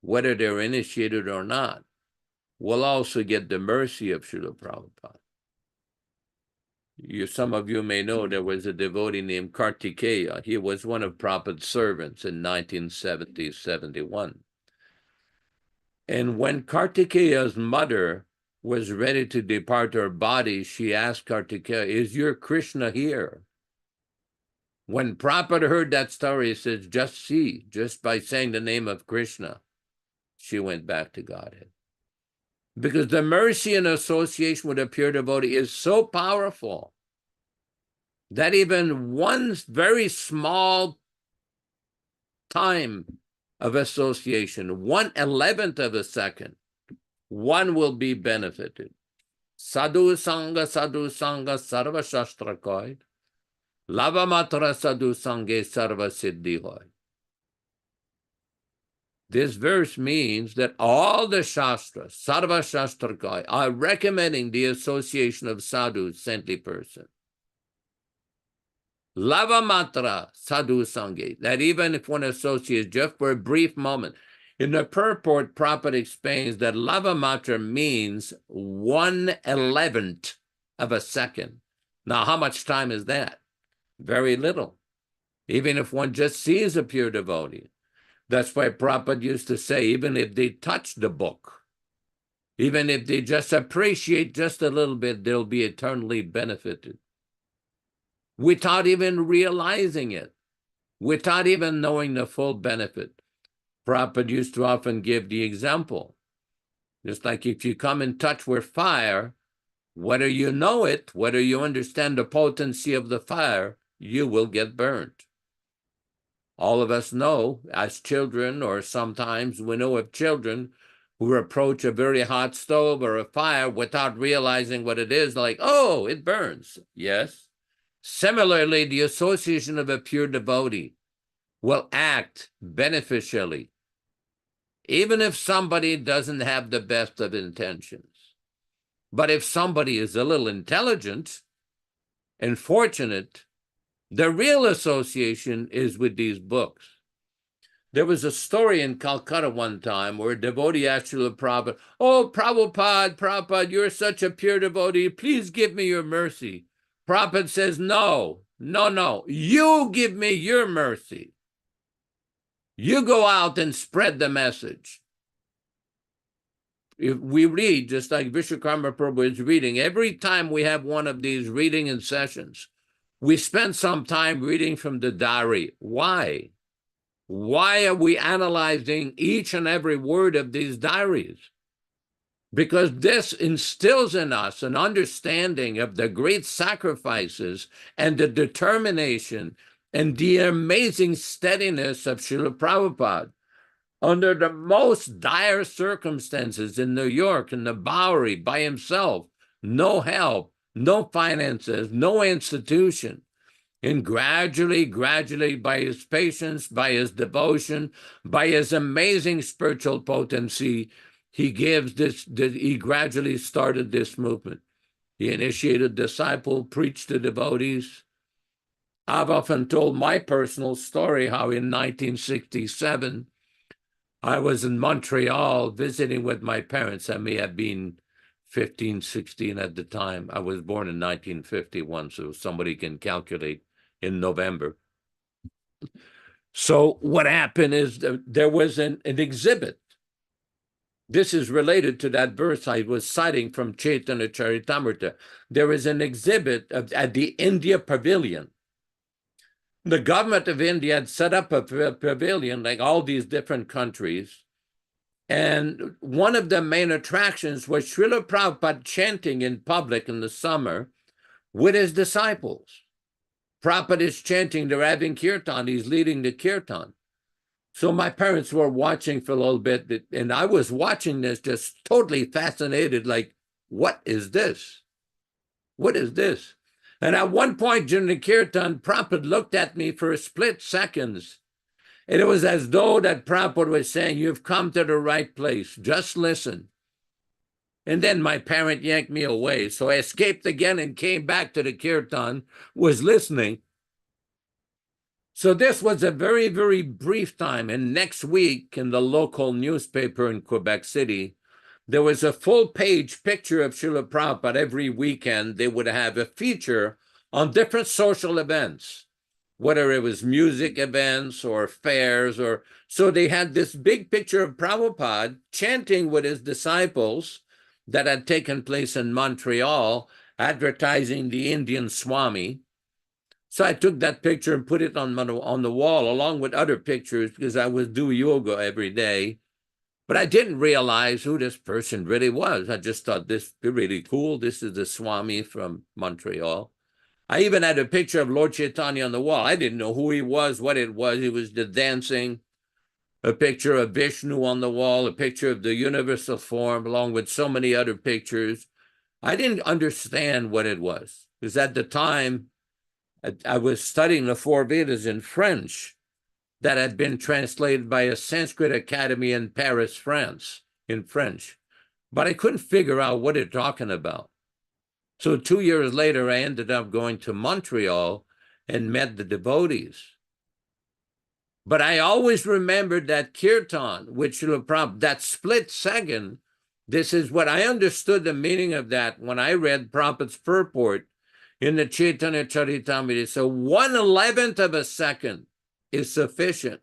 whether they're initiated or not, will also get the mercy of Śrīla Prabhupada. Some of you may know there was a devotee named Kartikeya. He was one of Prabhupada's servants in 1970-71. And when Kartikeya's mother was ready to depart her body, she asked Kartikeya, is your Krishna here? When Prabhupada heard that story, he says, just by saying the name of Krishna, she went back to Godhead. Because the mercy and association with a pure devotee is so powerful that even one very small time of association, 1/11 of a second, one will be benefited. Sadhu Sangha, Sarva Shastra Koi, Lava Matra Sadhu Sanghe Sarva Siddhi Hoy. This verse means that all the Shastras, Sarva Shastra Koi, are recommending the association of sadhus, saintly person. Lava Matra Sadhu Sanghe, that even if one associates just for a brief moment, in the purport, Prabhupada explains that Lava Matra means 1/11 of a second. Now, how much time is that? Very little. Even if one just sees a pure devotee. That's why Prabhupada used to say, even if they touch the book, even if they just appreciate just a little bit, they'll be eternally benefited. Without even realizing it, without even knowing the full benefit. Prabhupada used to often give the example. Just like if you come in touch with fire, whether you know it, whether you understand the potency of the fire, you will get burnt. All of us know as children, or sometimes we know of children who approach a very hot stove or a fire without realizing what it is, like, oh, it burns. Yes. Similarly, the association of a pure devotee will act beneficially, even if somebody doesn't have the best of intentions. But if somebody is a little intelligent and fortunate, the real association is with these books. There was a story in Calcutta one time where a devotee asked Śrīla Prabhupada, oh, Prabhupada, you're such a pure devotee. Please give me your mercy. Prabhupada says, no, you give me your mercy. You go out and spread the message. If we read, just like Vishwakarma Prabhu is reading, every time we have one of these reading and sessions, we spend some time reading from the diary. Why? Why are we analyzing each and every word of these diaries? Because this instills in us an understanding of the great sacrifices and the determination and the amazing steadiness of Śrīla Prabhupāda. Under the most dire circumstances in New York, in the Bowery, by himself, no help, no finances, no institution. And gradually, by his patience, by his devotion, by his amazing spiritual potency, he gradually started this movement. He initiated disciples, preached to devotees. I've often told my personal story how in 1967, I was in Montreal visiting with my parents. I may have been 15, 16 at the time. I was born in 1951, so somebody can calculate in November. So what happened is there was an exhibit. This is related to that verse I was citing from Chaitanya Charitamrita. There is an exhibit at the India Pavilion. The government of India had set up a pavilion like all these different countries. And one of the main attractions was Śrīla Prabhupada chanting in public in the summer with his disciples. Prabhupada is chanting, they're having kirtan, he's leading the kirtan. So my parents were watching for a little bit, and I was watching this just totally fascinated, like, what is this? What is this? And at one point during the kirtan, Prabhupada looked at me for a split seconds. And it was as though that Prabhupada was saying, you've come to the right place, just listen. And then my parent yanked me away. So I escaped again and came back to the kirtan, was listening. So this was a very, very brief time. And next week in the local newspaper in Quebec City, there was a full-page picture of Śrīla Prabhupada. Every weekend, they would have a feature on different social events, whether it was music events or fairs. So they had this big picture of Prabhupada chanting with his disciples that had taken place in Montreal, advertising the Indian Swami. So I took that picture and put it on the wall along with other pictures because I would do yoga every day. But I didn't realize who this person really was. I just thought this is really cool. This is the Swami from Montreal. I even had a picture of Lord Chaitanya on the wall. I didn't know who he was, what it was. He was just dancing. A picture of Vishnu on the wall, a picture of the universal form, along with so many other pictures. I didn't understand what it was, because at the time, I was studying the four Vedas in French that had been translated by a Sanskrit academy in Paris, France, in French. But I couldn't figure out what they're talking about. So 2 years later, I ended up going to Montreal and met the devotees. But I always remembered that kirtan, which Śrīla Prabhupada, that split second, this is what I understood the meaning of that when I read Prabhupada's purport in the Chaitanya Charitamrita. So 1/11 of a second is sufficient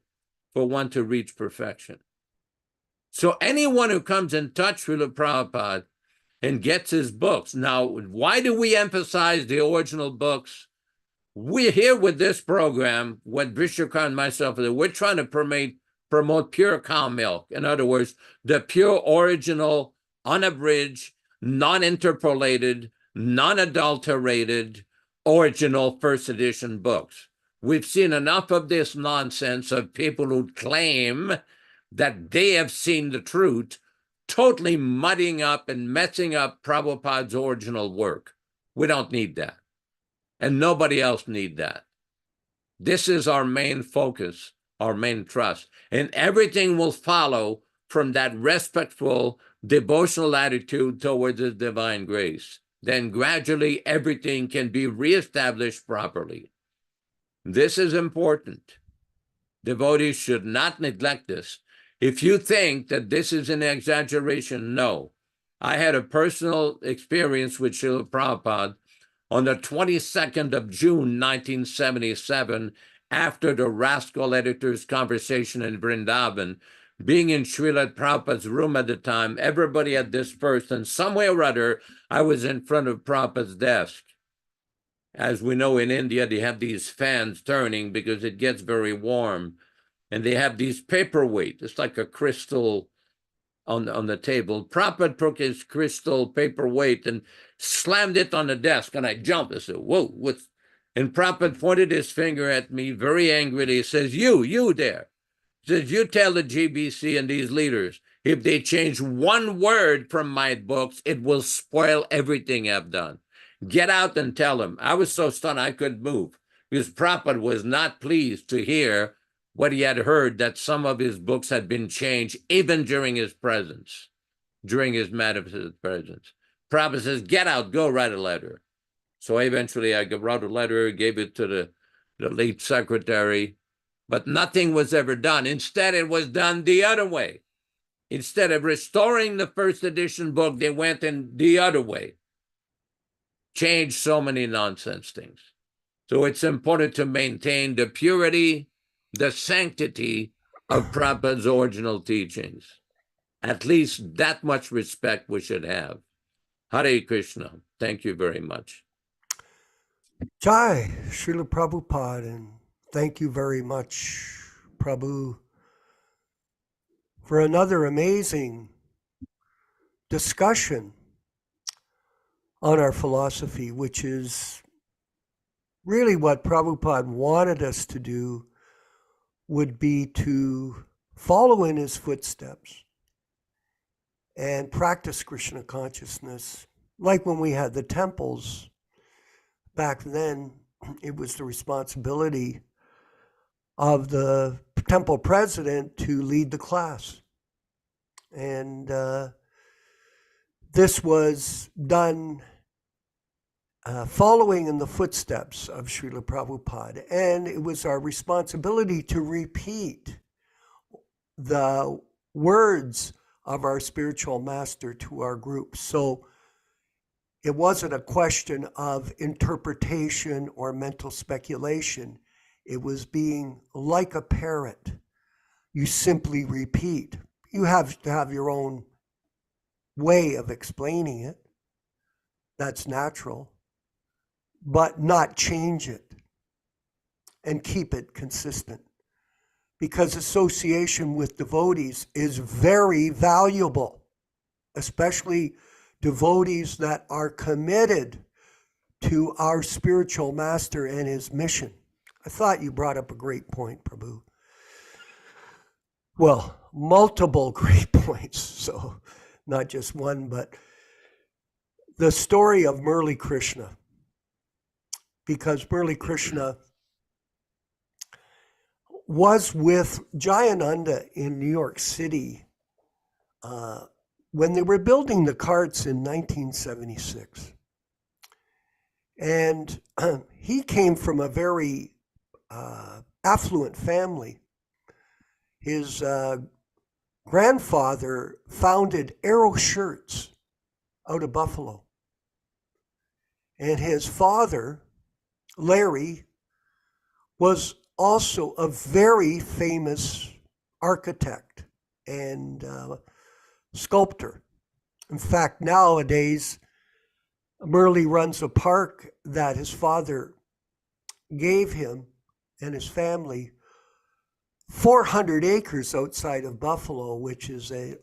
for one to reach perfection. So anyone who comes in touch with Śrīla Prabhupada and gets his books. Now, why do we emphasize the original books? We're here with this program, what Vishakar and myself, we're trying to promote pure cow milk. In other words, the pure, original, unabridged, non-interpolated, non-adulterated, original first edition books. We've seen enough of this nonsense of people who claim that they have seen the truth, totally muddying up and messing up Prabhupada's original work. We don't need that. And nobody else need that. This is our main focus, our main trust. And everything will follow from that respectful, devotional attitude towards His divine grace. Then gradually everything can be reestablished properly. This is important. Devotees should not neglect this. If you think that this is an exaggeration, no. I had a personal experience with Śrīla Prabhupada on the 22nd of June, 1977, after the rascal editor's conversation in Vrindavan. Being in Śrīla Prabhupada's room at the time, everybody had dispersed, and some way or other, I was in front of Prabhupada's desk. As we know in India, they have these fans turning because it gets very warm. and they have these paperweight. It's like a crystal on the table. Prabhupada took his crystal paperweight and slammed it on the desk, and I jumped. I said, whoa, what's... And Prabhupada pointed his finger at me very angrily. He says, you there. He says, you tell the GBC and these leaders, if they change one word from my books, it will spoil everything I've done. Get out and tell them. I was so stunned I couldn't move, because Prabhupada was not pleased to hear what he had heard, that some of his books had been changed even during his presence, during his magnificent presence. Prabhupada says, get out, go write a letter. So eventually I wrote a letter, gave it to the late secretary, but nothing was ever done. Instead, it was done the other way. Instead of restoring the first edition book, they went in the other way. Changed so many nonsense things. So it's important to maintain the purity, the sanctity of Prabhupada's original teachings. At least that much respect we should have. Hare Krishna. Thank you very much. Jai, Śrīla Prabhupāda, and thank you very much, Prabhu, for another amazing discussion on our philosophy, which is really what Prabhupada wanted us to do, would be to follow in his footsteps and practice Krishna consciousness. Like when we had the temples, back then, it was the responsibility of the temple president to lead the class. And this was done following in the footsteps of Śrīla Prabhupāda. And it was our responsibility to repeat the words of our spiritual master to our group. So it wasn't a question of interpretation or mental speculation. It was being like a parrot. You simply repeat. You have to have your own way of explaining it. That's natural. But not change it and keep it consistent. Because association with devotees is very valuable, especially devotees that are committed to our spiritual master and his mission. I thought you brought up a great point, Prabhu. Well, multiple great points, so not just one, but the story of Murli Krishna. Because Murli Krishna was with Jayananda in New York City when they were building the carts in 1976. And he came from a very affluent family. His grandfather founded Arrow Shirts out of Buffalo. And his father, Larry, was also a very famous architect and sculptor. In fact, nowadays, Murli runs a park that his father gave him and his family, 400 acres outside of Buffalo, which is a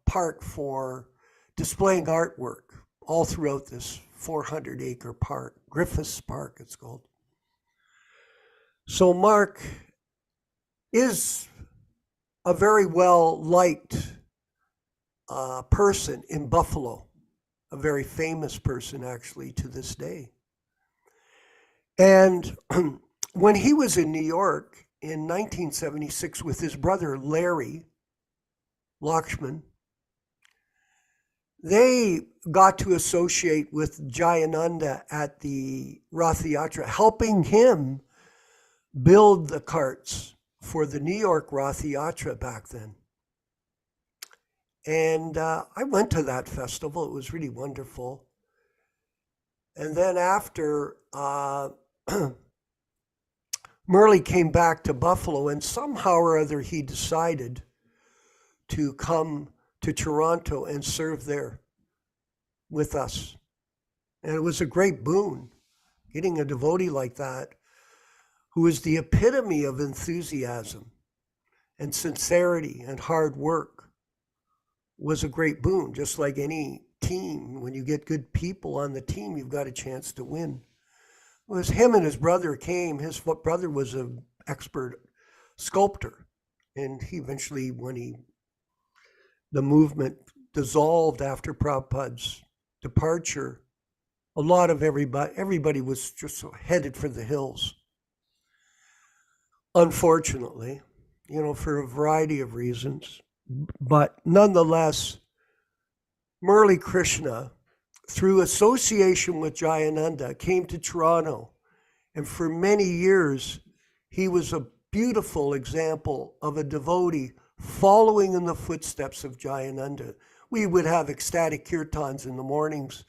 park for displaying artwork all throughout this 400-acre park. Griffiths Park, it's called. So Mark is a very well-liked person in Buffalo, a very famous person actually to this day. And when he was in New York in 1976 with his brother Larry Lakshman, they got to associate with Jayananda at the Rath Yatra, helping him build the carts for the New York Rath Yatra back then. And I went to that festival. It was really wonderful. And then after, Murli came back to Buffalo, and somehow or other he decided to come to Toronto and serve there with us. And it was a great boon, getting a devotee like that, who is the epitome of enthusiasm. and sincerity and hard work was a great boon. Just like any team, when you get good people on the team, you've got a chance to win. It was him and his brother came. His brother was an expert sculptor, and he eventually, when the movement dissolved after Prabhupada's departure, a lot of everybody was just headed for the hills. Unfortunately, for a variety of reasons. But nonetheless, Murali Krishna, through association with Jayananda, came to Toronto. And for many years, he was a beautiful example of a devotee following in the footsteps of Jayananda. We would have ecstatic kirtans in the mornings.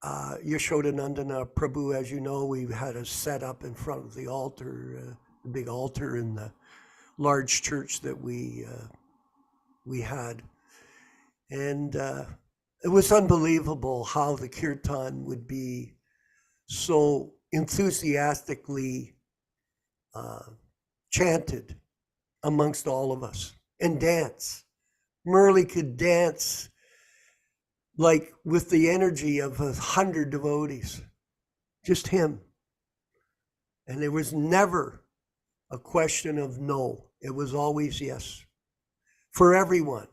Yashodanandana Prabhu, as you know, we had a set up in front of the altar, the big altar in the large church that we had. And it was unbelievable how the kirtan would be so enthusiastically chanted amongst all of us, and dance. Murali could dance like with the energy of 100 devotees, just him. And there was never a question of no. It was always yes. For everyone.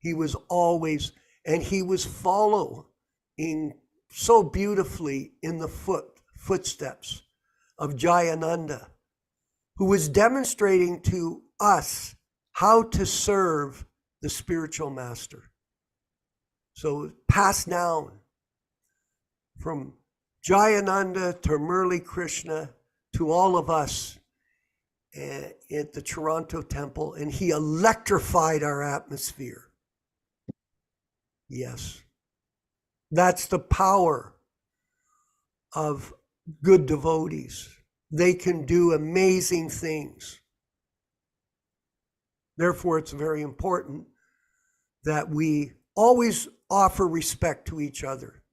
He was always, and he was following so beautifully in the footsteps of Jayananda, who was demonstrating to us how to serve the spiritual master. So passed down from Jayananda to Murali Krishna to all of us at the Toronto Temple, and he electrified our atmosphere. Yes, that's the power of good devotees. They can do amazing things. Therefore, it's very important that we always offer respect to each other.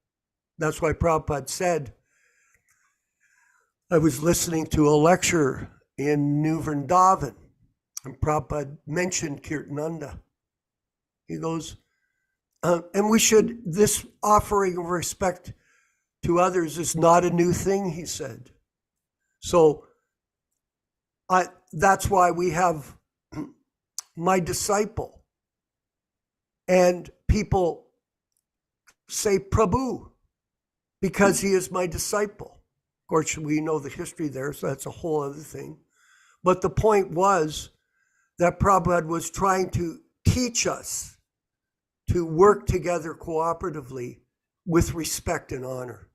That's why Prabhupada said, I was listening to a lecture in New Vrindavan, and Prabhupada mentioned Kirtananda. He goes, and this offering of respect to others is not a new thing, he said. So that's why we have my disciple. And people say Prabhu because he is my disciple. Of course, we know the history there, so that's a whole other thing. But the point was that Prabhupada was trying to teach us to work together cooperatively with respect and honor.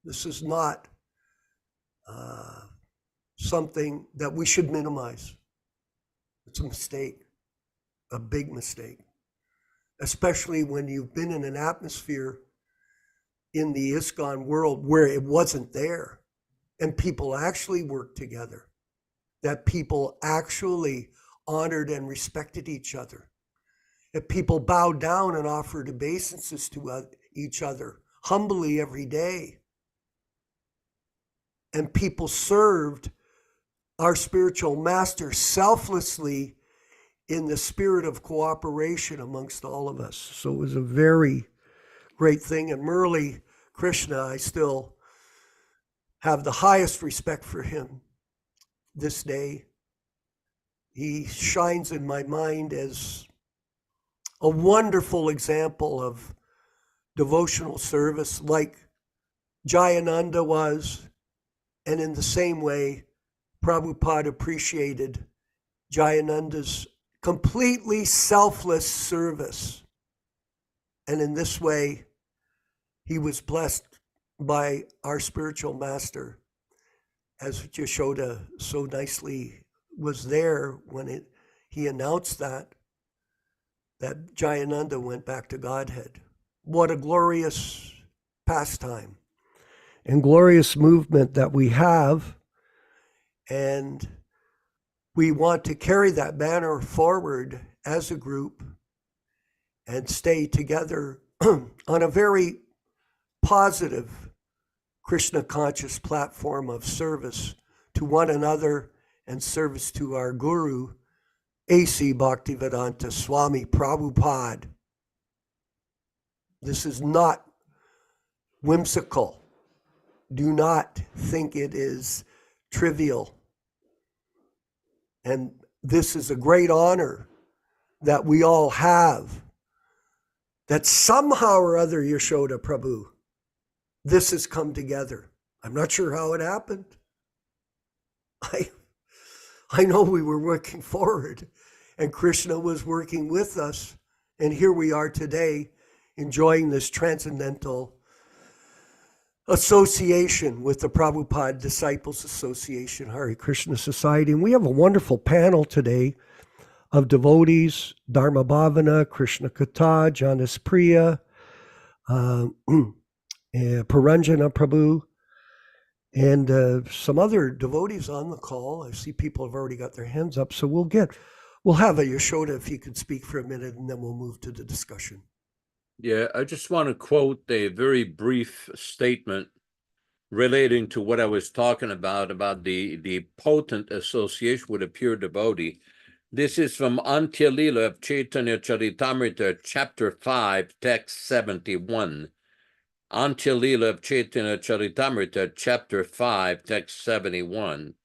This is not something that we should minimize. It's a mistake, a big mistake, especially when you've been in an atmosphere in the ISKCON world where it wasn't there and people actually worked together, that people actually honored and respected each other, that people bowed down and offered obeisances to each other humbly every day. And people served our spiritual master selflessly in the spirit of cooperation amongst all of us. So it was a very great thing. And Murali Krishna, I still have the highest respect for him this day. He shines in my mind as a wonderful example of devotional service like Jayananda was. And in the same way, Prabhupada appreciated Jayananda's completely selfless service. And in this way, he was blessed by our spiritual master, as Yashoda so nicely was there when he announced that Jayananda went back to Godhead. What a glorious pastime and glorious movement that we have. And we want to carry that banner forward as a group and stay together on a very positive Krishna conscious platform of service to one another and service to our Guru, A.C. Bhaktivedanta Swami Prabhupada. This is not whimsical. Do not think it is trivial. And this is a great honor that we all have, that somehow or other, Yashoda Prabhu, this has come together. I'm not sure how it happened. I know we were working forward and Krishna was working with us. And here we are today enjoying this transcendental association with the Prabhupada Disciples Association, Hare Krishna Society. And we have a wonderful panel today of devotees, Dharma Bhavana, Krishna Katha, Janis Priya, Paranjana Prabhu, and some other devotees on the call. I see people have already got their hands up, so we'll have a Yashoda if you could speak for a minute, and then we'll move to the discussion. Yeah, I just want to quote a very brief statement relating to what I was talking about the potent association with a pure devotee. This is from Antya Lila of Chaitanya Charitamrita, chapter 5, text 71. Antya Lila of Chaitanya Charitamrita, chapter 5, text 71.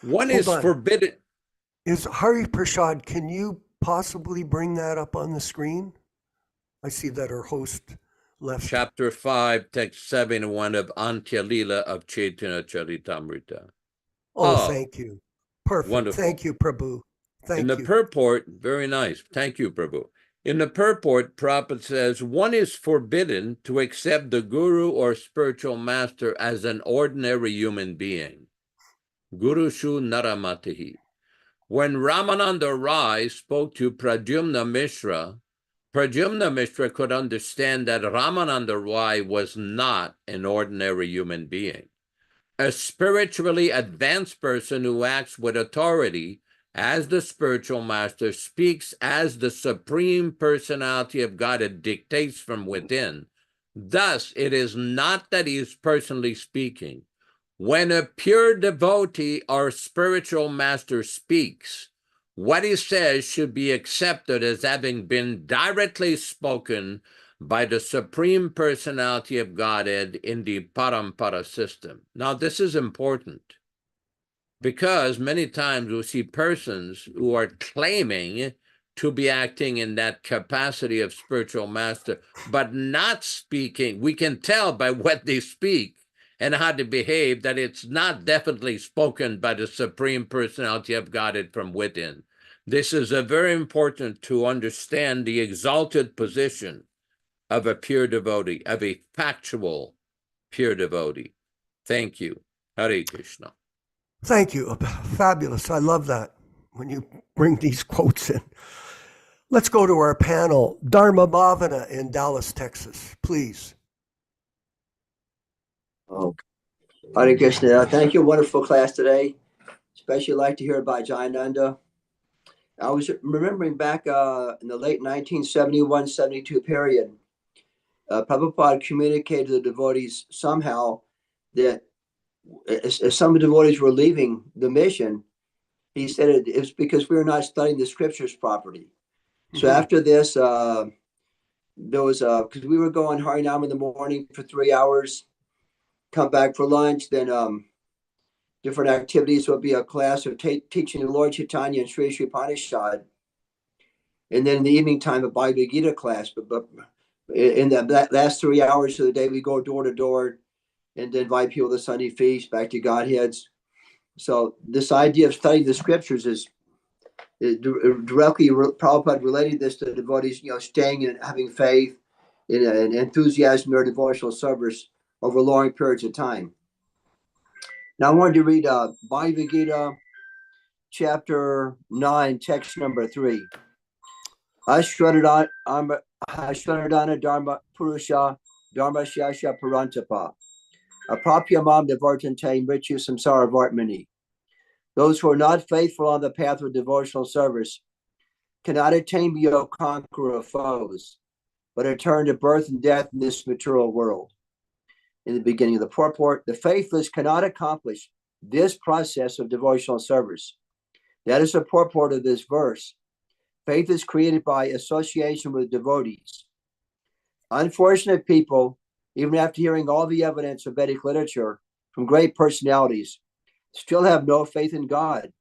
One Hold is on. forbidden. Is Hari Prasad, can you possibly bring that up on the screen? I see that our host left. Chapter 5, text 71 of Antya Lila of Chaitanya Charitamrita. Oh, thank you. Perfect. Wonderful. Thank you, Prabhu. Thank In the you. purport, very nice. Thank you, Prabhu. In the purport, Prabhupada says, one is forbidden to accept the guru or spiritual master as an ordinary human being. Guru Shu Naramatihi. When Ramananda Rai spoke to Pradyumna Mishra could understand that Ramananda Rai was not an ordinary human being. A spiritually advanced person who acts with authority as the spiritual master speaks as the supreme personality of God. It dictates from within. Thus, it is not that he is personally speaking. When a pure devotee or spiritual master speaks, what he says should be accepted as having been directly spoken by the Supreme Personality of Godhead in the Parampara system. Now, this is important because many times we see persons who are claiming to be acting in that capacity of spiritual master, but not speaking. We can tell by what they speak and how they behave that it's not definitely spoken by the Supreme Personality of Godhead from within. This is a very important to understand the exalted position of a pure devotee, of a factual pure devotee. Thank you. Hare Krishna. Thank you. Fabulous. I love that when you bring these quotes in. Let's go to our panel. Dharma Bhavana in Dallas, Texas, please. Oh, Hare Krishna. Thank you. Wonderful class today. Especially like to hear about Jayananda. I was remembering back in the late 1971-72 period, Prabhupada communicated to the devotees somehow that as some of the devotees were leaving the mission, he said it's because we were not studying the scriptures properly. So after this, there was because we were going Harinam in the morning for 3 hours, come back for lunch, then different activities would be a class of teaching the Lord Chaitanya and Sri Upanishad, and then in the evening time a Bhagavad Gita class. But in that last 3 hours of the day, we go door to door and invite people to the Sunday feast, back to Godheads. So this idea of studying the scriptures is directly Prabhupada related this to devotees, staying and having faith and enthusiasm in their devotional service over long periods of time. Now I wanted to read Bhagavad Gita, chapter 9, text number 3. Ashwadadana Dharma Purusha Dharma Shasha Parantapa. Aprapyamam Devartante Mrityu Samsara Vartmani. Those who are not faithful on the path of devotional service cannot attain beyond conqueror of foes, but return to birth and death in this material world. In the beginning of the purport, the faithless cannot accomplish this process of devotional service. That is the purport of this verse. Faith is created by association with devotees. Unfortunate people, even after hearing all the evidence of Vedic literature from great personalities, still have no faith in God.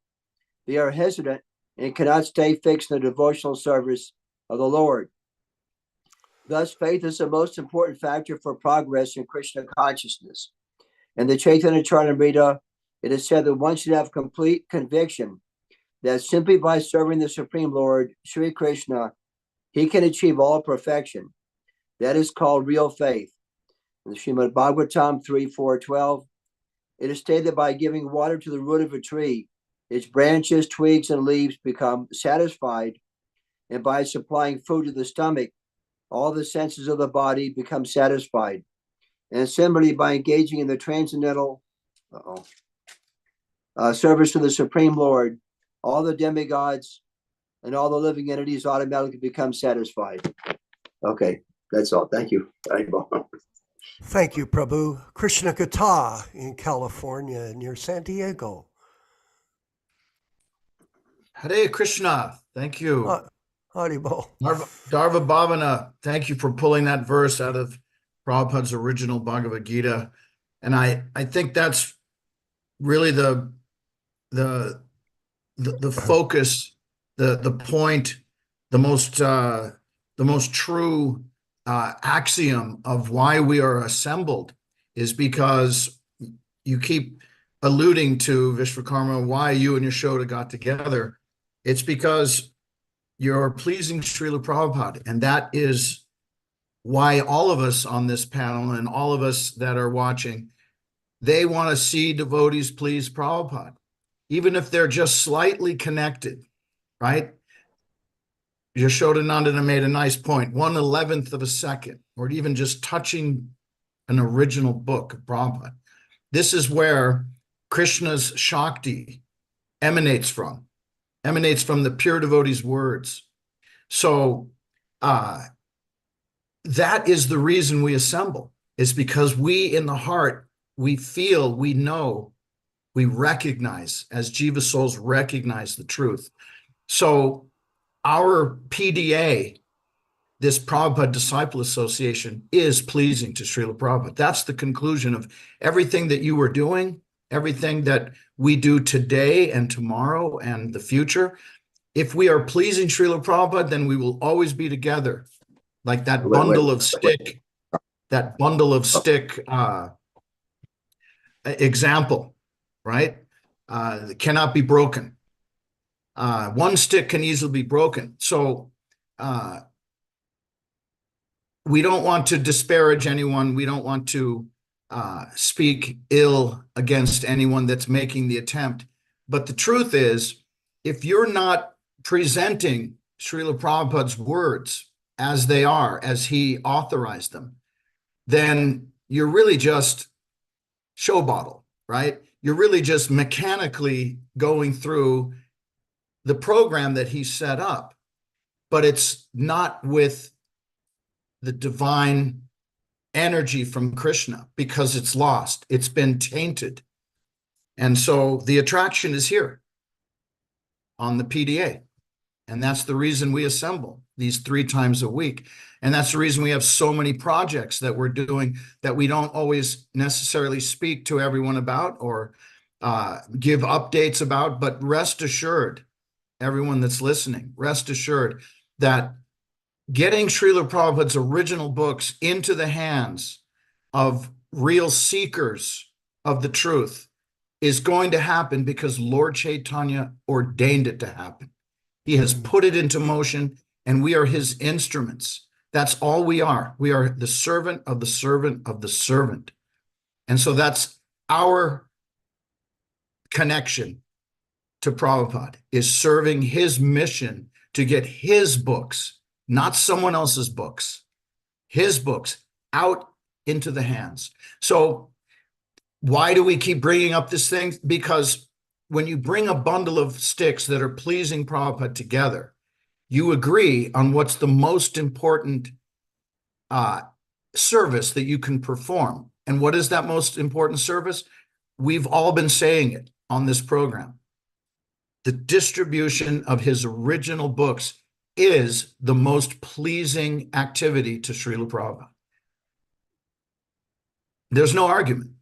They are hesitant and cannot stay fixed in the devotional service of the Lord. Thus, faith is the most important factor for progress in Krishna consciousness. In the Chaitanya Charitamrita, it is said that one should have complete conviction that simply by serving the Supreme Lord, Sri Krishna, he can achieve all perfection. That is called real faith. In the Śrīmad-Bhāgavatam 3:4-12, it is stated that by giving water to the root of a tree, its branches, twigs, and leaves become satisfied, and by supplying food to the stomach, all the senses of the body become satisfied. And similarly, by engaging in the transcendental service to the Supreme Lord, all the demigods and all the living entities automatically become satisfied. Okay, that's all. Thank you. Thank you, Prabhu. Krishna Katha in California near San Diego. Hare Krishna. Thank you. Haribol. Dharva Bhavana, thank you for pulling that verse out of Prabhupada's original Bhagavad Gita. And I think that's really the focus, the point, the most true axiom of why we are assembled is because you keep alluding to Vishwakarma, why you and Yashoda got together. It's because you're pleasing Śrīla Prabhupāda, and that is why all of us on this panel and all of us that are watching, they want to see devotees please Prabhupada, even if they're just slightly connected, right? Yashoda Nandana made a nice point, 1/11th of a second, or even just touching an original book of Prabhupada. This is where Krishna's Shakti emanates from the pure devotee's words. So that is the reason we assemble, is because we in the heart, we feel, we know, we recognize, as Jiva souls recognize the truth. So our PDA, this Prabhupada Disciple Association, is pleasing to Śrīla Prabhupada. That's the conclusion of everything that you were doing, everything that we do today and tomorrow and the future. If we are pleasing Śrīla Prabhupada, then we will always be together. Like that bundle of stick example, right? That cannot be broken. One stick can easily be broken. So we don't want to disparage anyone. We don't want to speak ill against anyone that's making the attempt. But the truth is, if you're not presenting Śrīla Prabhupada's words as they are, as he authorized them, then you're really just show bottle, right? You're really just mechanically going through the program that he set up, but it's not with the divine energy from Krishna, because it's lost. It's been tainted. And so the attraction is here on the PDA. And that's the reason we assemble these 3 times a week. And that's the reason we have so many projects that we're doing that we don't always necessarily speak to everyone about or give updates about. But rest assured, everyone that's listening, rest assured that getting Śrīla Prabhupada's original books into the hands of real seekers of the truth is going to happen because Lord Chaitanya ordained it to happen. He has put it into motion, and we are his instruments. That's all we are. We are the servant of the servant of the servant. And so that's our connection to Prabhupada, is serving his mission to get his books, not someone else's books, his books out into the hands. So why do we keep bringing up this thing? Because when you bring a bundle of sticks that are pleasing Prabhupada together, you agree on what's the most important service that you can perform. And what is that most important service? we've all been saying it on this program. The distribution of his original books is the most pleasing activity to Śrīla Prabhupada. There's no argument.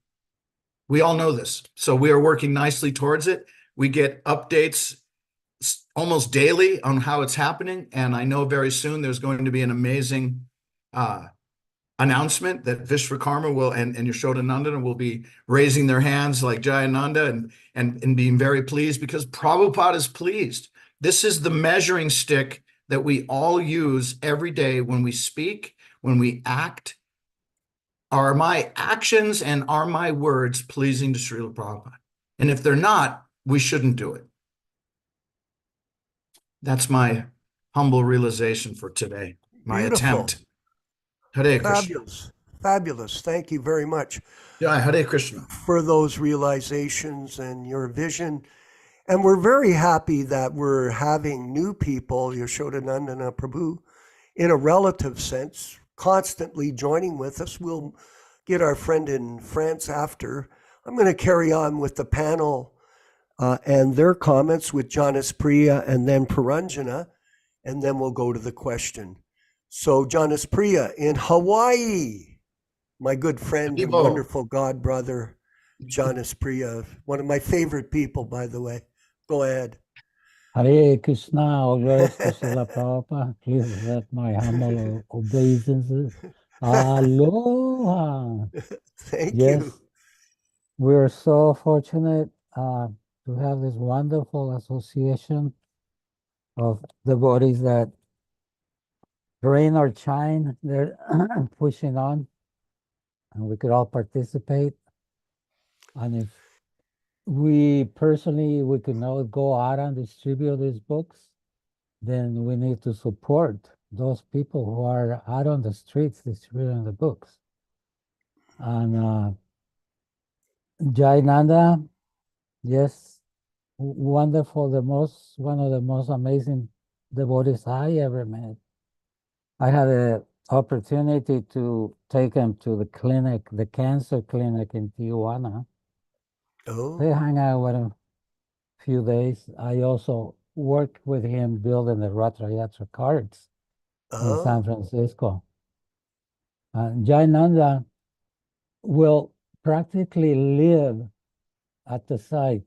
We all know this. So we are working nicely towards it. We get updates almost daily on how it's happening. And I know very soon there's going to be an amazing announcement that Vishwakarma will and Yashodanandana will be raising their hands like Jayananda and being very pleased because Prabhupada is pleased. This is the measuring stick that we all use every day when we speak, when we act. Are my actions and are my words pleasing to Śrīla Prabhupada? And if they're not, we shouldn't do it. That's my humble realization for today, my Beautiful. attempt. Hare Krishna. Fabulous. Fabulous. Thank you very much Yeah, Hare Krishna. for those realizations and your vision. And we're very happy that we're having new people, Yashodanandana Prabhu, in a relative sense, constantly joining with us. We'll get our friend in France after. I'm going to carry on with the panel and their comments with Janis Priya and then Paranjana, and then we'll go to the question. So Janis Priya in Hawaii, my good friend and Hello. wonderful god brother, Janis Priya, one of my favorite people, by the way. Go ahead. Hare Krishna, all glories to Śrīla Prabhupada. Please accept my humble obeisances. Aloha. Thank Yes, you. we're so fortunate to have this wonderful association of devotees that rain or shine, they're pushing on, and we could all participate. And if we personally, we could not go out and distribute these books, then we need to support those people who are out on the streets distributing the books. And Jayananda, yes, wonderful, one of the most amazing devotees I ever met. I had an opportunity to take him to the clinic, the cancer clinic in Tijuana. Oh, They hang out with him a few days. I also worked with him building the Ratra Yatra cards in San Francisco. Jayananda will practically live at the site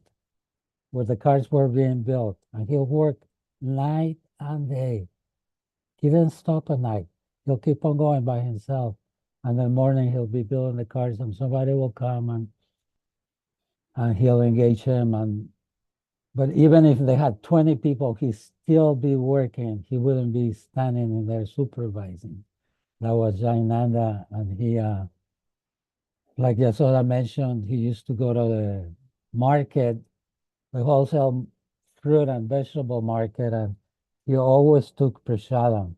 where the cards were being built, and he'll work night and day. He didn't stop at night. He'll keep on going by himself. And then morning he'll be building the cards and somebody will come and he'll engage him. But even if they had 20 people, he'd still be working. He wouldn't be standing in there supervising. That was Jayananda, and he, like Yasoda mentioned, he used to go to the market, the wholesale fruit and vegetable market, and he always took prasadam.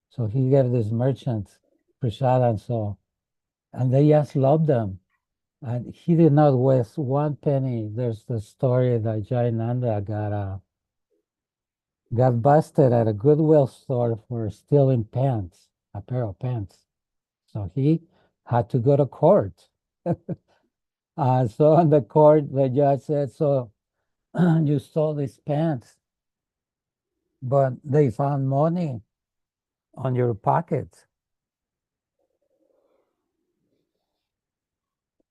So he gave these merchants prasadam, and they just loved them. And he did not waste one penny. There's the story that Jayananda got busted at a Goodwill store for stealing pants, a pair of pants. So he had to go to court. So in the court, the judge said, so you stole these pants, but they found money on your pockets.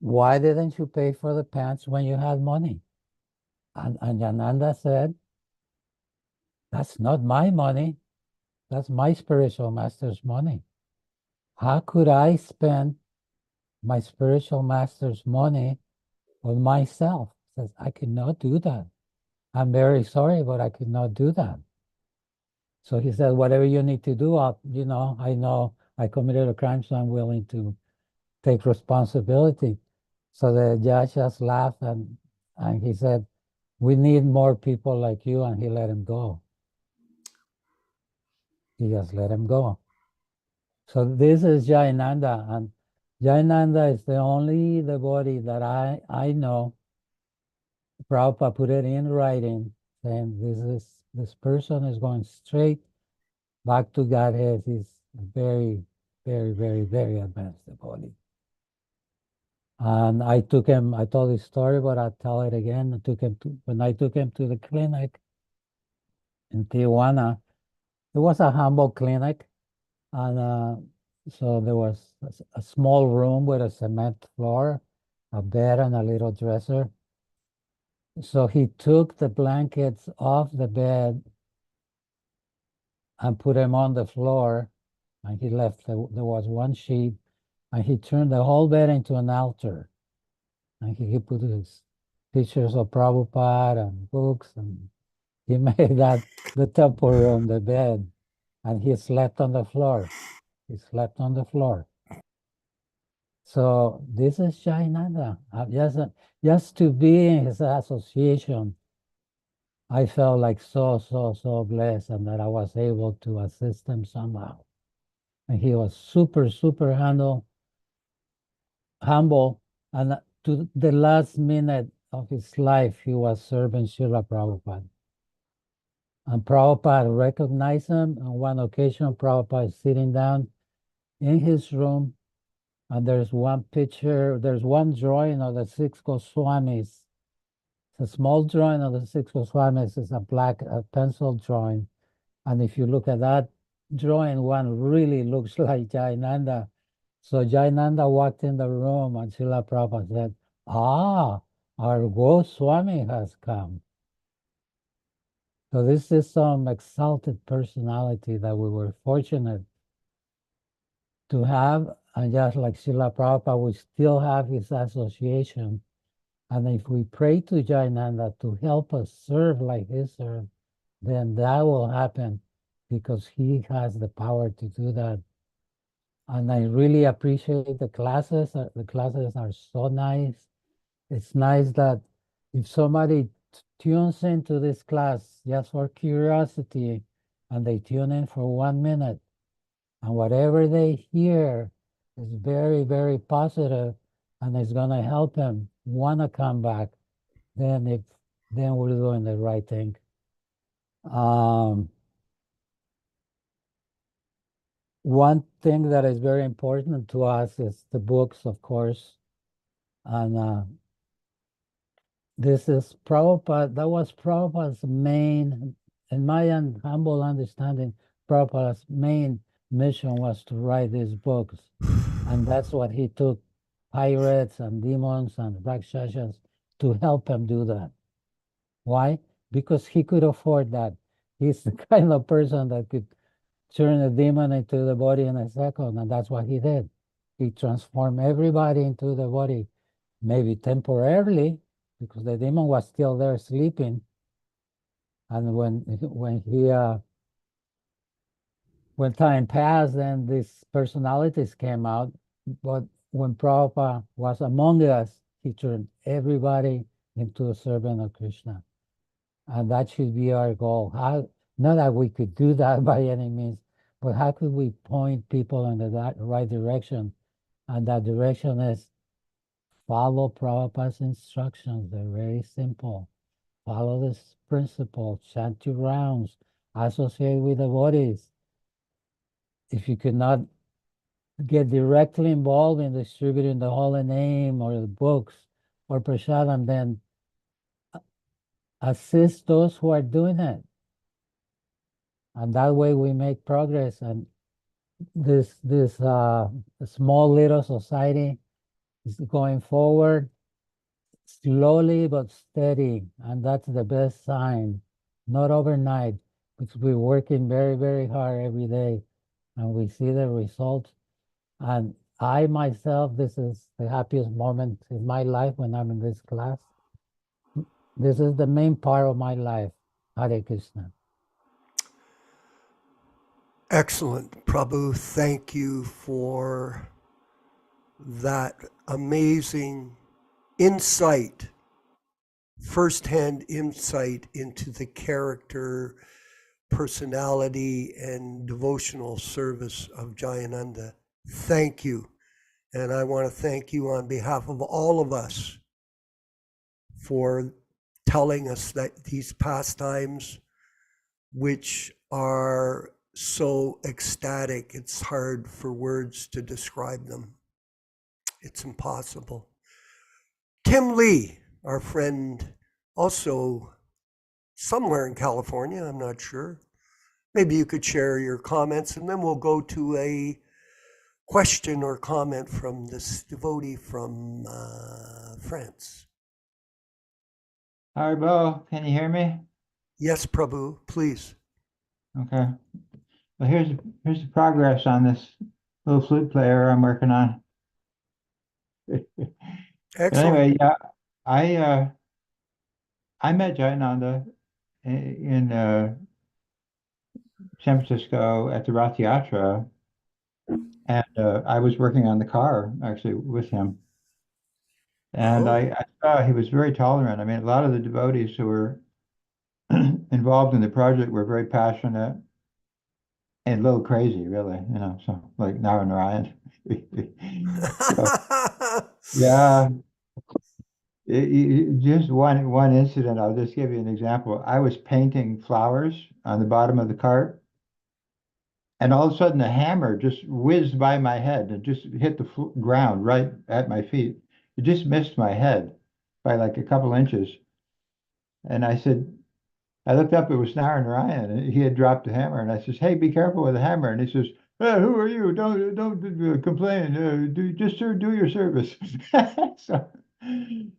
Why didn't you pay for the pants when you had money? And Jayananda said, that's not my money. That's my spiritual master's money. How could I spend my spiritual master's money on myself? He says, I could not do that. I'm very sorry, but I could not do that. So he said, whatever you need to do, I know I committed a crime, so I'm willing to take responsibility. So the judge just laughed and he said, we need more people like you, and he let him go. He just let him go. So this is Jayananda, and Jayananda is the only devotee that I know. Prabhupada put it in writing, saying this person is going straight back to Godhead. He's very, very, very, very advanced devotee. And I told his story, but I'll tell it again. When I took him to the clinic in Tijuana, it was a humble clinic. And so there was a small room with a cement floor, a bed, and a little dresser. So he took the blankets off the bed and put them on the floor, and he left. There was one sheet, and he turned the whole bed into an altar. And he put his pictures of Prabhupada and books, and he made that the temple room, the bed, and he slept on the floor. He slept on the floor. So this is Jainanda. Just to be in his association, I felt like so blessed, and that I was able to assist him somehow. And he was super humble, and to the last minute of his life, he was serving Śrīla Prabhupāda. And Prabhupada recognized him. On one occasion, Prabhupada is sitting down in his room, and there's one drawing of the six Goswamis. It's a small drawing of the six Goswamis. It's a black pencil drawing. And if you look at that drawing, one really looks like Jainanda. So Jainanda walked in the room, and Śrīla Prabhupada said, our Goswami has come. So this is some exalted personality that we were fortunate to have. And just like Śrīla Prabhupada, we still have his association. And if we pray to Jainanda to help us serve like he served, then that will happen, because he has the power to do that. And I really appreciate the classes. The classes are so nice. It's nice that if somebody tunes into this class just for curiosity, and they tune in for 1 minute, and whatever they hear is very, very positive, and it's going to help them want to come back, then we're doing the right thing. One thing that is very important to us is the books, of course. And this is Prabhupada. That was Prabhupada's main, in my humble understanding, Prabhupada's main mission was to write these books. And that's what he took pirates and demons and rakshasas to help him do that. Why? Because he could afford that. He's the kind of person that could turn a demon into the body in a second, and that's what he did. He transformed everybody into the body, maybe temporarily, because the demon was still there sleeping. And when time passed, then these personalities came out. But when Prabhupada was among us, he turned everybody into a servant of Krishna. And that should be our goal. Not that we could do that by any means, but how could we point people in the right direction? And that direction is follow Prabhupada's instructions. They're very simple. Follow this principle, chant your rounds, associate with the devotees. If you could not get directly involved in distributing the holy name or the books or prasadam, then assist those who are doing it. And that way we make progress. And this small little society is going forward slowly but steady. And that's the best sign. Not overnight, because we're working very, very hard every day. And we see the results. And I myself, this is the happiest moment in my life when I'm in this class. This is the main part of my life. Hare Krishna. Excellent, Prabhu. Thank you for that amazing insight, firsthand insight into the character, personality, and devotional service of Jayananda. Thank you. And I want to thank you on behalf of all of us for telling us that these pastimes, which are so ecstatic, it's hard for words to describe them. It's impossible. Tim Lee, our friend, also somewhere in California, I'm not sure. Maybe you could share your comments, and then we'll go to a question or comment from this devotee from France. Hi, Bo. Can you hear me? Yes, Prabhu, please. Okay. Well, here's the progress on this little flute player I'm working on. Excellent. Anyway, yeah, I met Jayananda in San Francisco at the Rath Yatra, and I was working on the car actually with him. And Oh. I saw he was very tolerant. I mean, a lot of the devotees who were involved in the project were very passionate and a little crazy, really, so like Narayan. So, yeah, just one incident. I'll just give you an example. I was painting flowers on the bottom of the cart, and all of a sudden a hammer just whizzed by my head and just hit the ground right at my feet. It just missed my head by like a couple inches. And I looked up, it was Narayan, and he had dropped the hammer. And I says, "Hey, be careful with the hammer." And he says, "Hey, who are you? Don't complain. Do your service."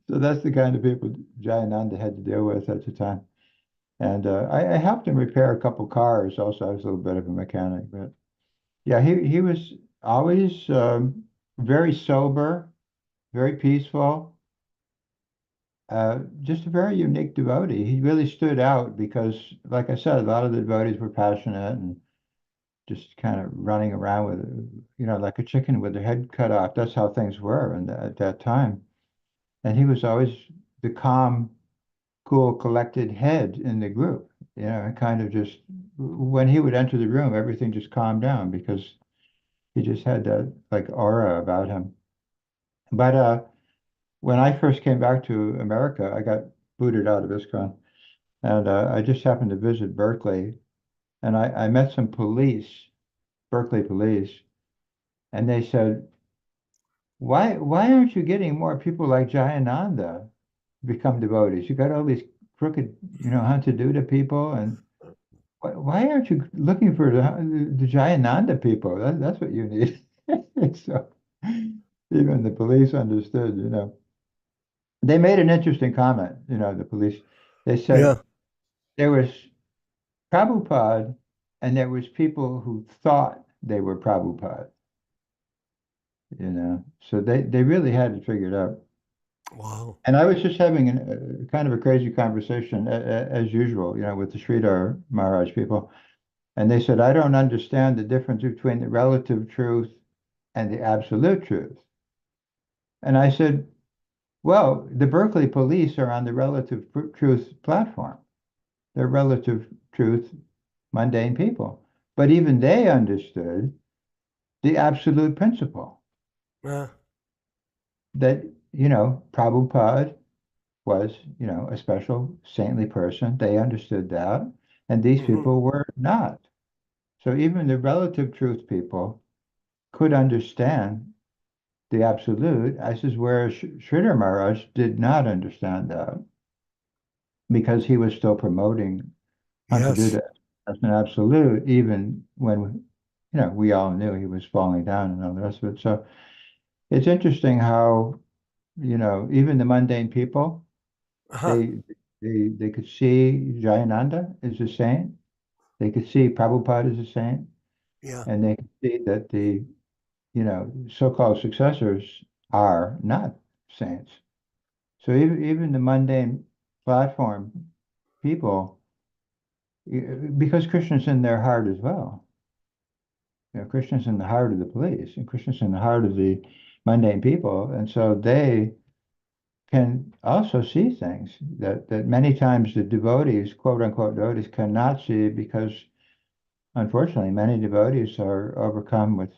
So that's the kind of people Jayananda had to deal with at the time. And I helped him repair a couple cars. Also, I was a little bit of a mechanic, but yeah, he was always very sober, very peaceful. Just a very unique devotee. He really stood out because, like I said, a lot of the devotees were passionate and just kind of running around with, like a chicken with their head cut off. That's how things were at that time. And he was always the calm, cool, collected head in the group, and kind of just, when he would enter the room, everything just calmed down because he just had that like aura about him. But when I first came back to America, I got booted out of ISKCON. And I just happened to visit Berkeley, and I met some police, Berkeley police, and they said, why aren't you getting more people like Jayananda become devotees? You got all these crooked, Hunter-Duda people, and why aren't you looking for the Jayananda people? That's what you need. So even the police understood, They made an interesting comment, the police. They said, Yeah. there was Prabhupada, and there was people who thought they were Prabhupada, So they really had it figured out. Wow. And I was just having a kind of a crazy conversation, as usual, with the Sridhar Maharaj people. And they said, I don't understand the difference between the relative truth and the absolute truth. And I said, well, the Berkeley police are on the relative truth platform. They're relative truth, mundane people. But even they understood the absolute principle Yeah. that, Prabhupada was, a special saintly person. They understood that. And these people were not. So even the relative truth people could understand the absolute. I says, whereas Sridhar Maharaj did not understand that because he was still promoting Yes. Hunterdoo as an absolute, even when, we all knew he was falling down and all the rest of it. So it's interesting how, even the mundane people, Uh-huh. they could see Jayananda as a saint. They could see Prabhupada as a saint. Yeah. And they could see that the, so-called successors are not saints. So even the mundane platform people, because Krishna's in their heart as well. Krishna's in the heart of the police, and Krishna's in the heart of the mundane people, and so they can also see things that many times the devotees, quote unquote devotees, cannot see because, unfortunately, many devotees are overcome with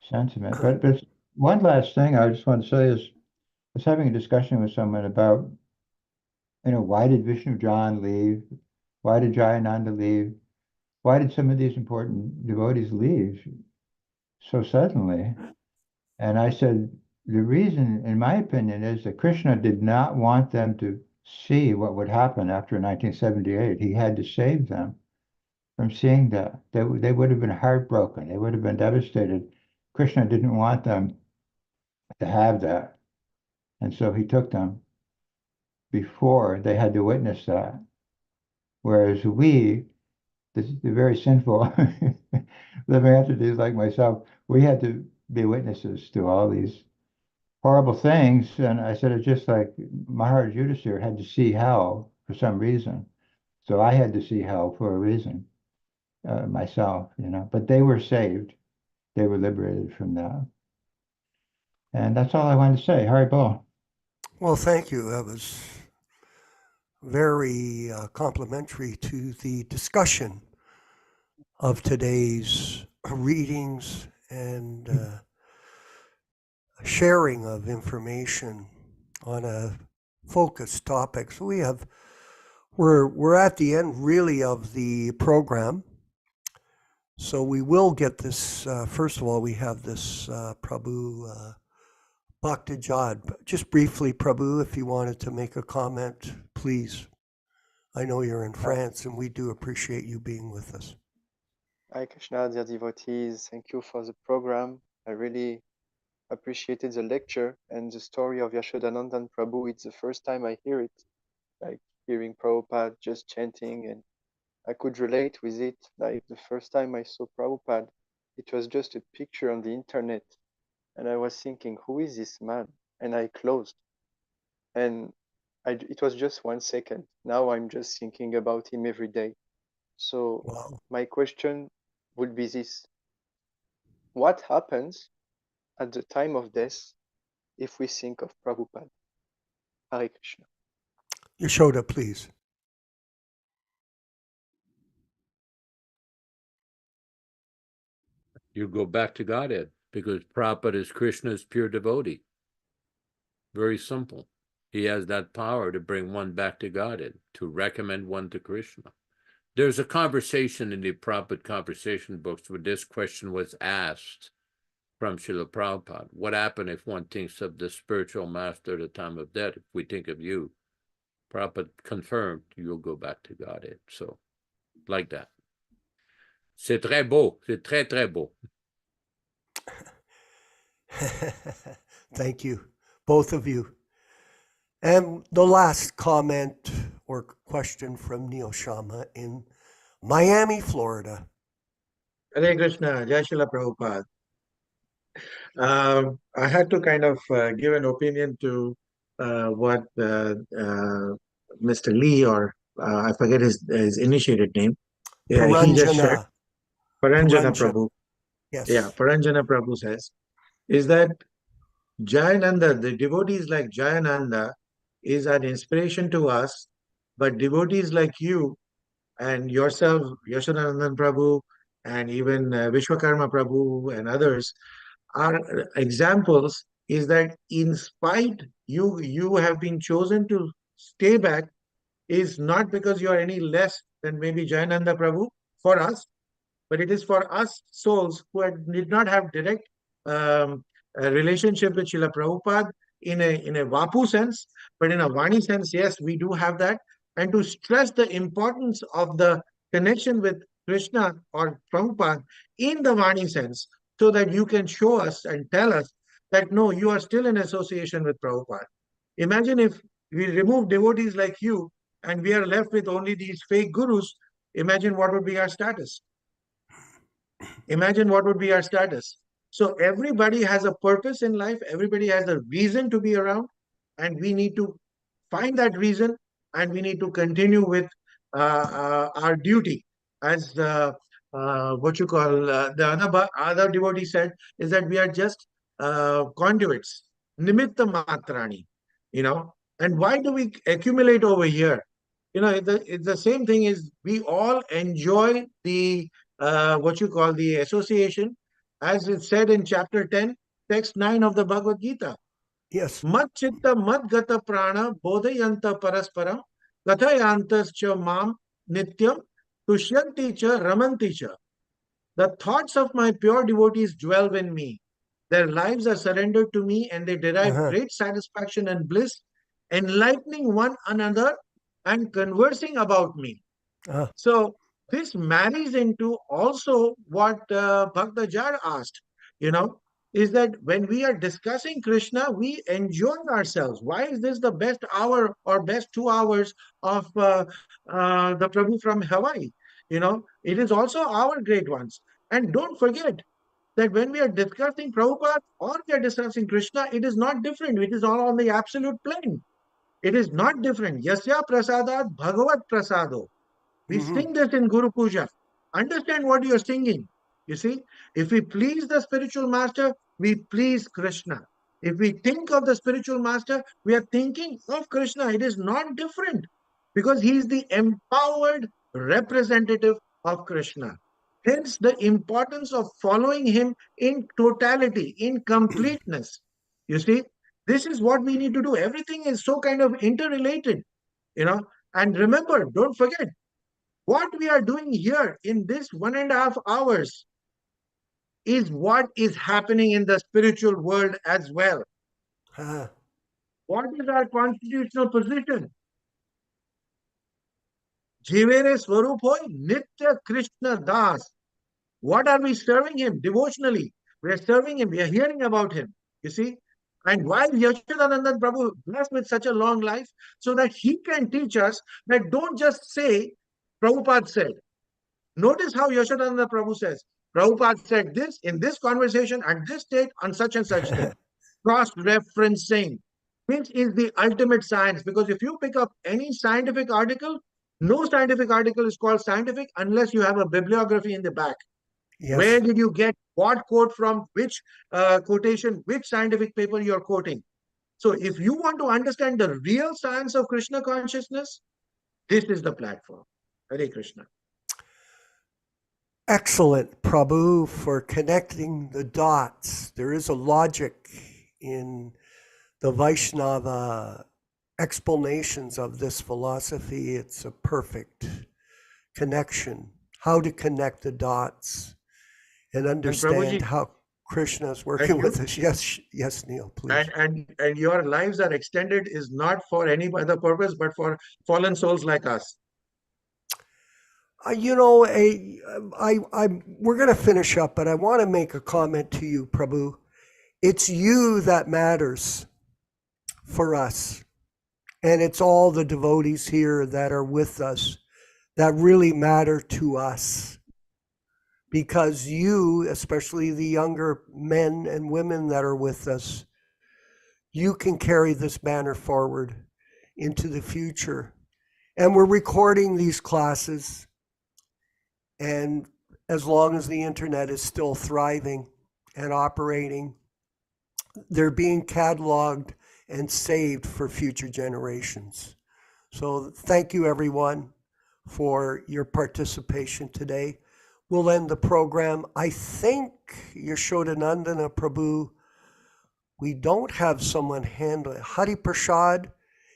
sentiment. But one last thing I just want to say is, I was having a discussion with someone about, why did Vishnu John leave? Why did Jayananda leave? Why did some of these important devotees leave so suddenly? And I said, the reason, in my opinion, is that Krishna did not want them to see what would happen after 1978. He had to save them from seeing that. They would have been heartbroken. They would have been devastated. Krishna didn't want them to have that. And so he took them before they had to witness that. Whereas we, the very sinful living entities like myself, we had to be witnesses to all these horrible things. And I said, it's just like Maharaj Yudhisthira had to see hell for some reason. So I had to see hell for a reason, myself, but they were saved. They were liberated from that. And that's all I wanted to say. Hari Bol. Well, thank you. That was very complimentary to the discussion of today's readings and sharing of information on a focused topic. So we're at the end really of the program. So we will get this. First of all, we have this Prabhu Bhaktijad. Just briefly, Prabhu, if you wanted to make a comment, please. I know you're in France, and we do appreciate you being with us. Hare Krishna, dear devotees. Thank you for the program. I really appreciated the lecture and the story of Yashodanandan Prabhu. It's the first time I hear it, like hearing Prabhupada just chanting, and I could relate with it. Like the first time I saw Prabhupada, it was just a picture on the internet. And I was thinking, who is this man? And I closed. And it was just 1 second. Now I'm just thinking about him every day. So Wow. my question would be this. What happens at the time of death if we think of Prabhupada? Hare Krishna. Yashoda, please. You go back to Godhead because Prabhupada is Krishna's pure devotee. Very simple. He has that power to bring one back to Godhead, to recommend one to Krishna. There's a conversation in the Prabhupada conversation books where this question was asked from Śrīla Prabhupāda. What happened if one thinks of the spiritual master at the time of death? If we think of you, Prabhupada confirmed you'll go back to Godhead. So, like that. C'est très beau. C'est très, très beau. Thank you, both of you. And the last comment or question from Neil Sharma in Miami, Florida. Hare Krishna, Jai Śrīla Prabhupāda. I had to kind of give an opinion to what Mr. Lee, or I forget his initiated name. Yeah, he just shared. Paranjana Prabhu. Yes. Yeah, Paranjana Prabhu says, is that Jayananda, the devotees like Jayananda is an inspiration to us, but devotees like you and yourself, Yashodanandan Prabhu, and even Vishwakarma Prabhu and others are examples, is that in spite you have been chosen to stay back is not because you are any less than maybe Jayananda Prabhu for us, but it is for us souls who did not have direct a relationship with Śrīla Prabhupada in a Vapu sense, but in a Vani sense, yes, we do have that. And to stress the importance of the connection with Krishna or Prabhupada in the Vani sense, so that you can show us and tell us that no, you are still in association with Prabhupada. Imagine if we remove devotees like you and we are left with only these fake gurus. Imagine what would be our status. Imagine what would be our status. So everybody has a purpose in life. Everybody has a reason to be around. And we need to find that reason, and we need to continue with our duty. As what you call the other devotee said, is that we are just conduits, nimitta matrani, And why do we accumulate over here? It's the same thing. Is we all enjoy the what you call the association, as it said in chapter 10, text 9 of the Bhagavad Gita. Yes. Mat chitta mad gata prana bodhayanta parasparam kathayantascha mam nityam tushyanti cha ramanti cha. The thoughts of my pure devotees dwell in me. their lives are surrendered to me, and they derive Uh-huh. great satisfaction and bliss, enlightening one another and conversing about me. Uh, So this marries into also what Bhakta Jar asked, is that when we are discussing Krishna, we enjoy ourselves. Why is this the best hour or best 2 hours of the Prabhu from Hawaii? It is also our great ones. And don't forget that when we are discussing Prabhupada or we are discussing Krishna, it is not different. It is all on the absolute plane. It is not different. Yasya prasadat bhagavat prasado. We sing this in Guru Puja. Understand what you are singing. You see, if we please the spiritual master, we please Krishna. If we think of the spiritual master, we are thinking of Krishna. It is not different because he is the empowered representative of Krishna. Hence, the importance of following him in totality, in completeness. You see, this is what we need to do. Everything is so kind of interrelated, And remember, don't forget, what we are doing here in this 1.5 hours is what is happening in the spiritual world as well. What is our constitutional position? Jivere Swarup Hoy Nitya Krishna Das. What are we serving him devotionally? We are serving him, we are hearing about him. You see? And why Yashodanandan Prabhu blessed with such a long life? So that he can teach us that don't just say, Prabhupada said. Notice how Yashodananda Prabhu says, Prabhupada said this in this conversation at this date on such and such thing. Cross-referencing, which is the ultimate science. Because if you pick up any scientific article, no scientific article is called scientific unless you have a bibliography in the back. Yes. Where did you get what quote from, which quotation, which scientific paper you're quoting? So if you want to understand the real science of Krishna consciousness, this is the platform. Hare Krishna. Excellent, Prabhu, for connecting the dots. There is a logic in the Vaishnava explanations of this philosophy. It's a perfect connection. How to connect the dots and understand how Krishna is working with us. Yes, Neil, please. And your lives are extended is not for any other purpose, but for fallen souls like us. We're going to finish up, but I want to make a comment to you, Prabhu. It's you that matters for us. And it's all the devotees here that are with us that really matter to us. Because you, especially the younger men and women that are with us, you can carry this banner forward into the future. And we're recording these classes. And as long as the internet is still thriving and operating, they're being cataloged and saved for future generations. So thank you, everyone, for your participation today. We'll end the program. I think Yashodanandana Prabhu, we don't have someone handle it. Hari Prasad,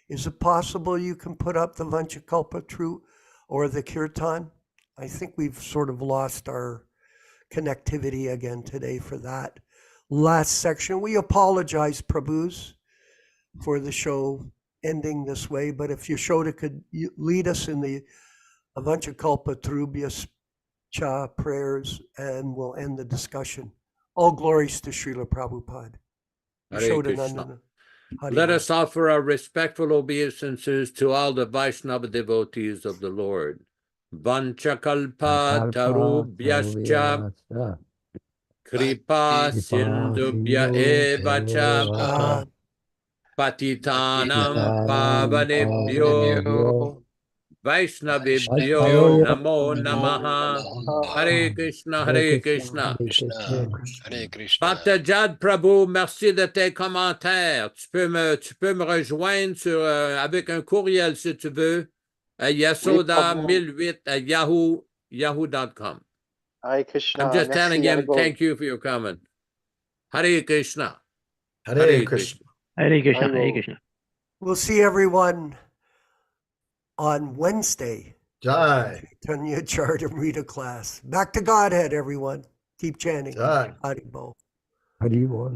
is it possible you can put up the Vanchakalpatru or the Kirtan? I think we've sort of lost our connectivity again today for that last section. We apologize, Prabhus, for the show ending this way, but if Yashoda could lead us in the Vanchakalpatrubhya prayers, and we'll end the discussion. All glories to Śrīla Prabhupāda. Hare Krishna. Let us offer our respectful obeisances to all the Vaishnava devotees of the Lord. Vanchakalpa tarubhyascha kripa sindubhya evacha patitanam pavanebhyo Vaishnavibhyo namo namaha. Hare Krishna, Hare Krishna. Hare Krishna. Bhaktajad Prabhu, merci de tes commentaires. Tu peux me rejoindre avec un courriel si tu veux à yasoda1008@yahoo.com. Hare Krishna. I'm just telling him Marigold. thank you for your comment. Hare Krishna. Hare Krishna. Hare Krishna. Hare Marigold. Krishna. We'll see everyone on Wednesday. Jai. Chaitanya Charitamrita class. Back to Godhead, everyone. Keep chanting. Jai. Haribol. Hari Bol.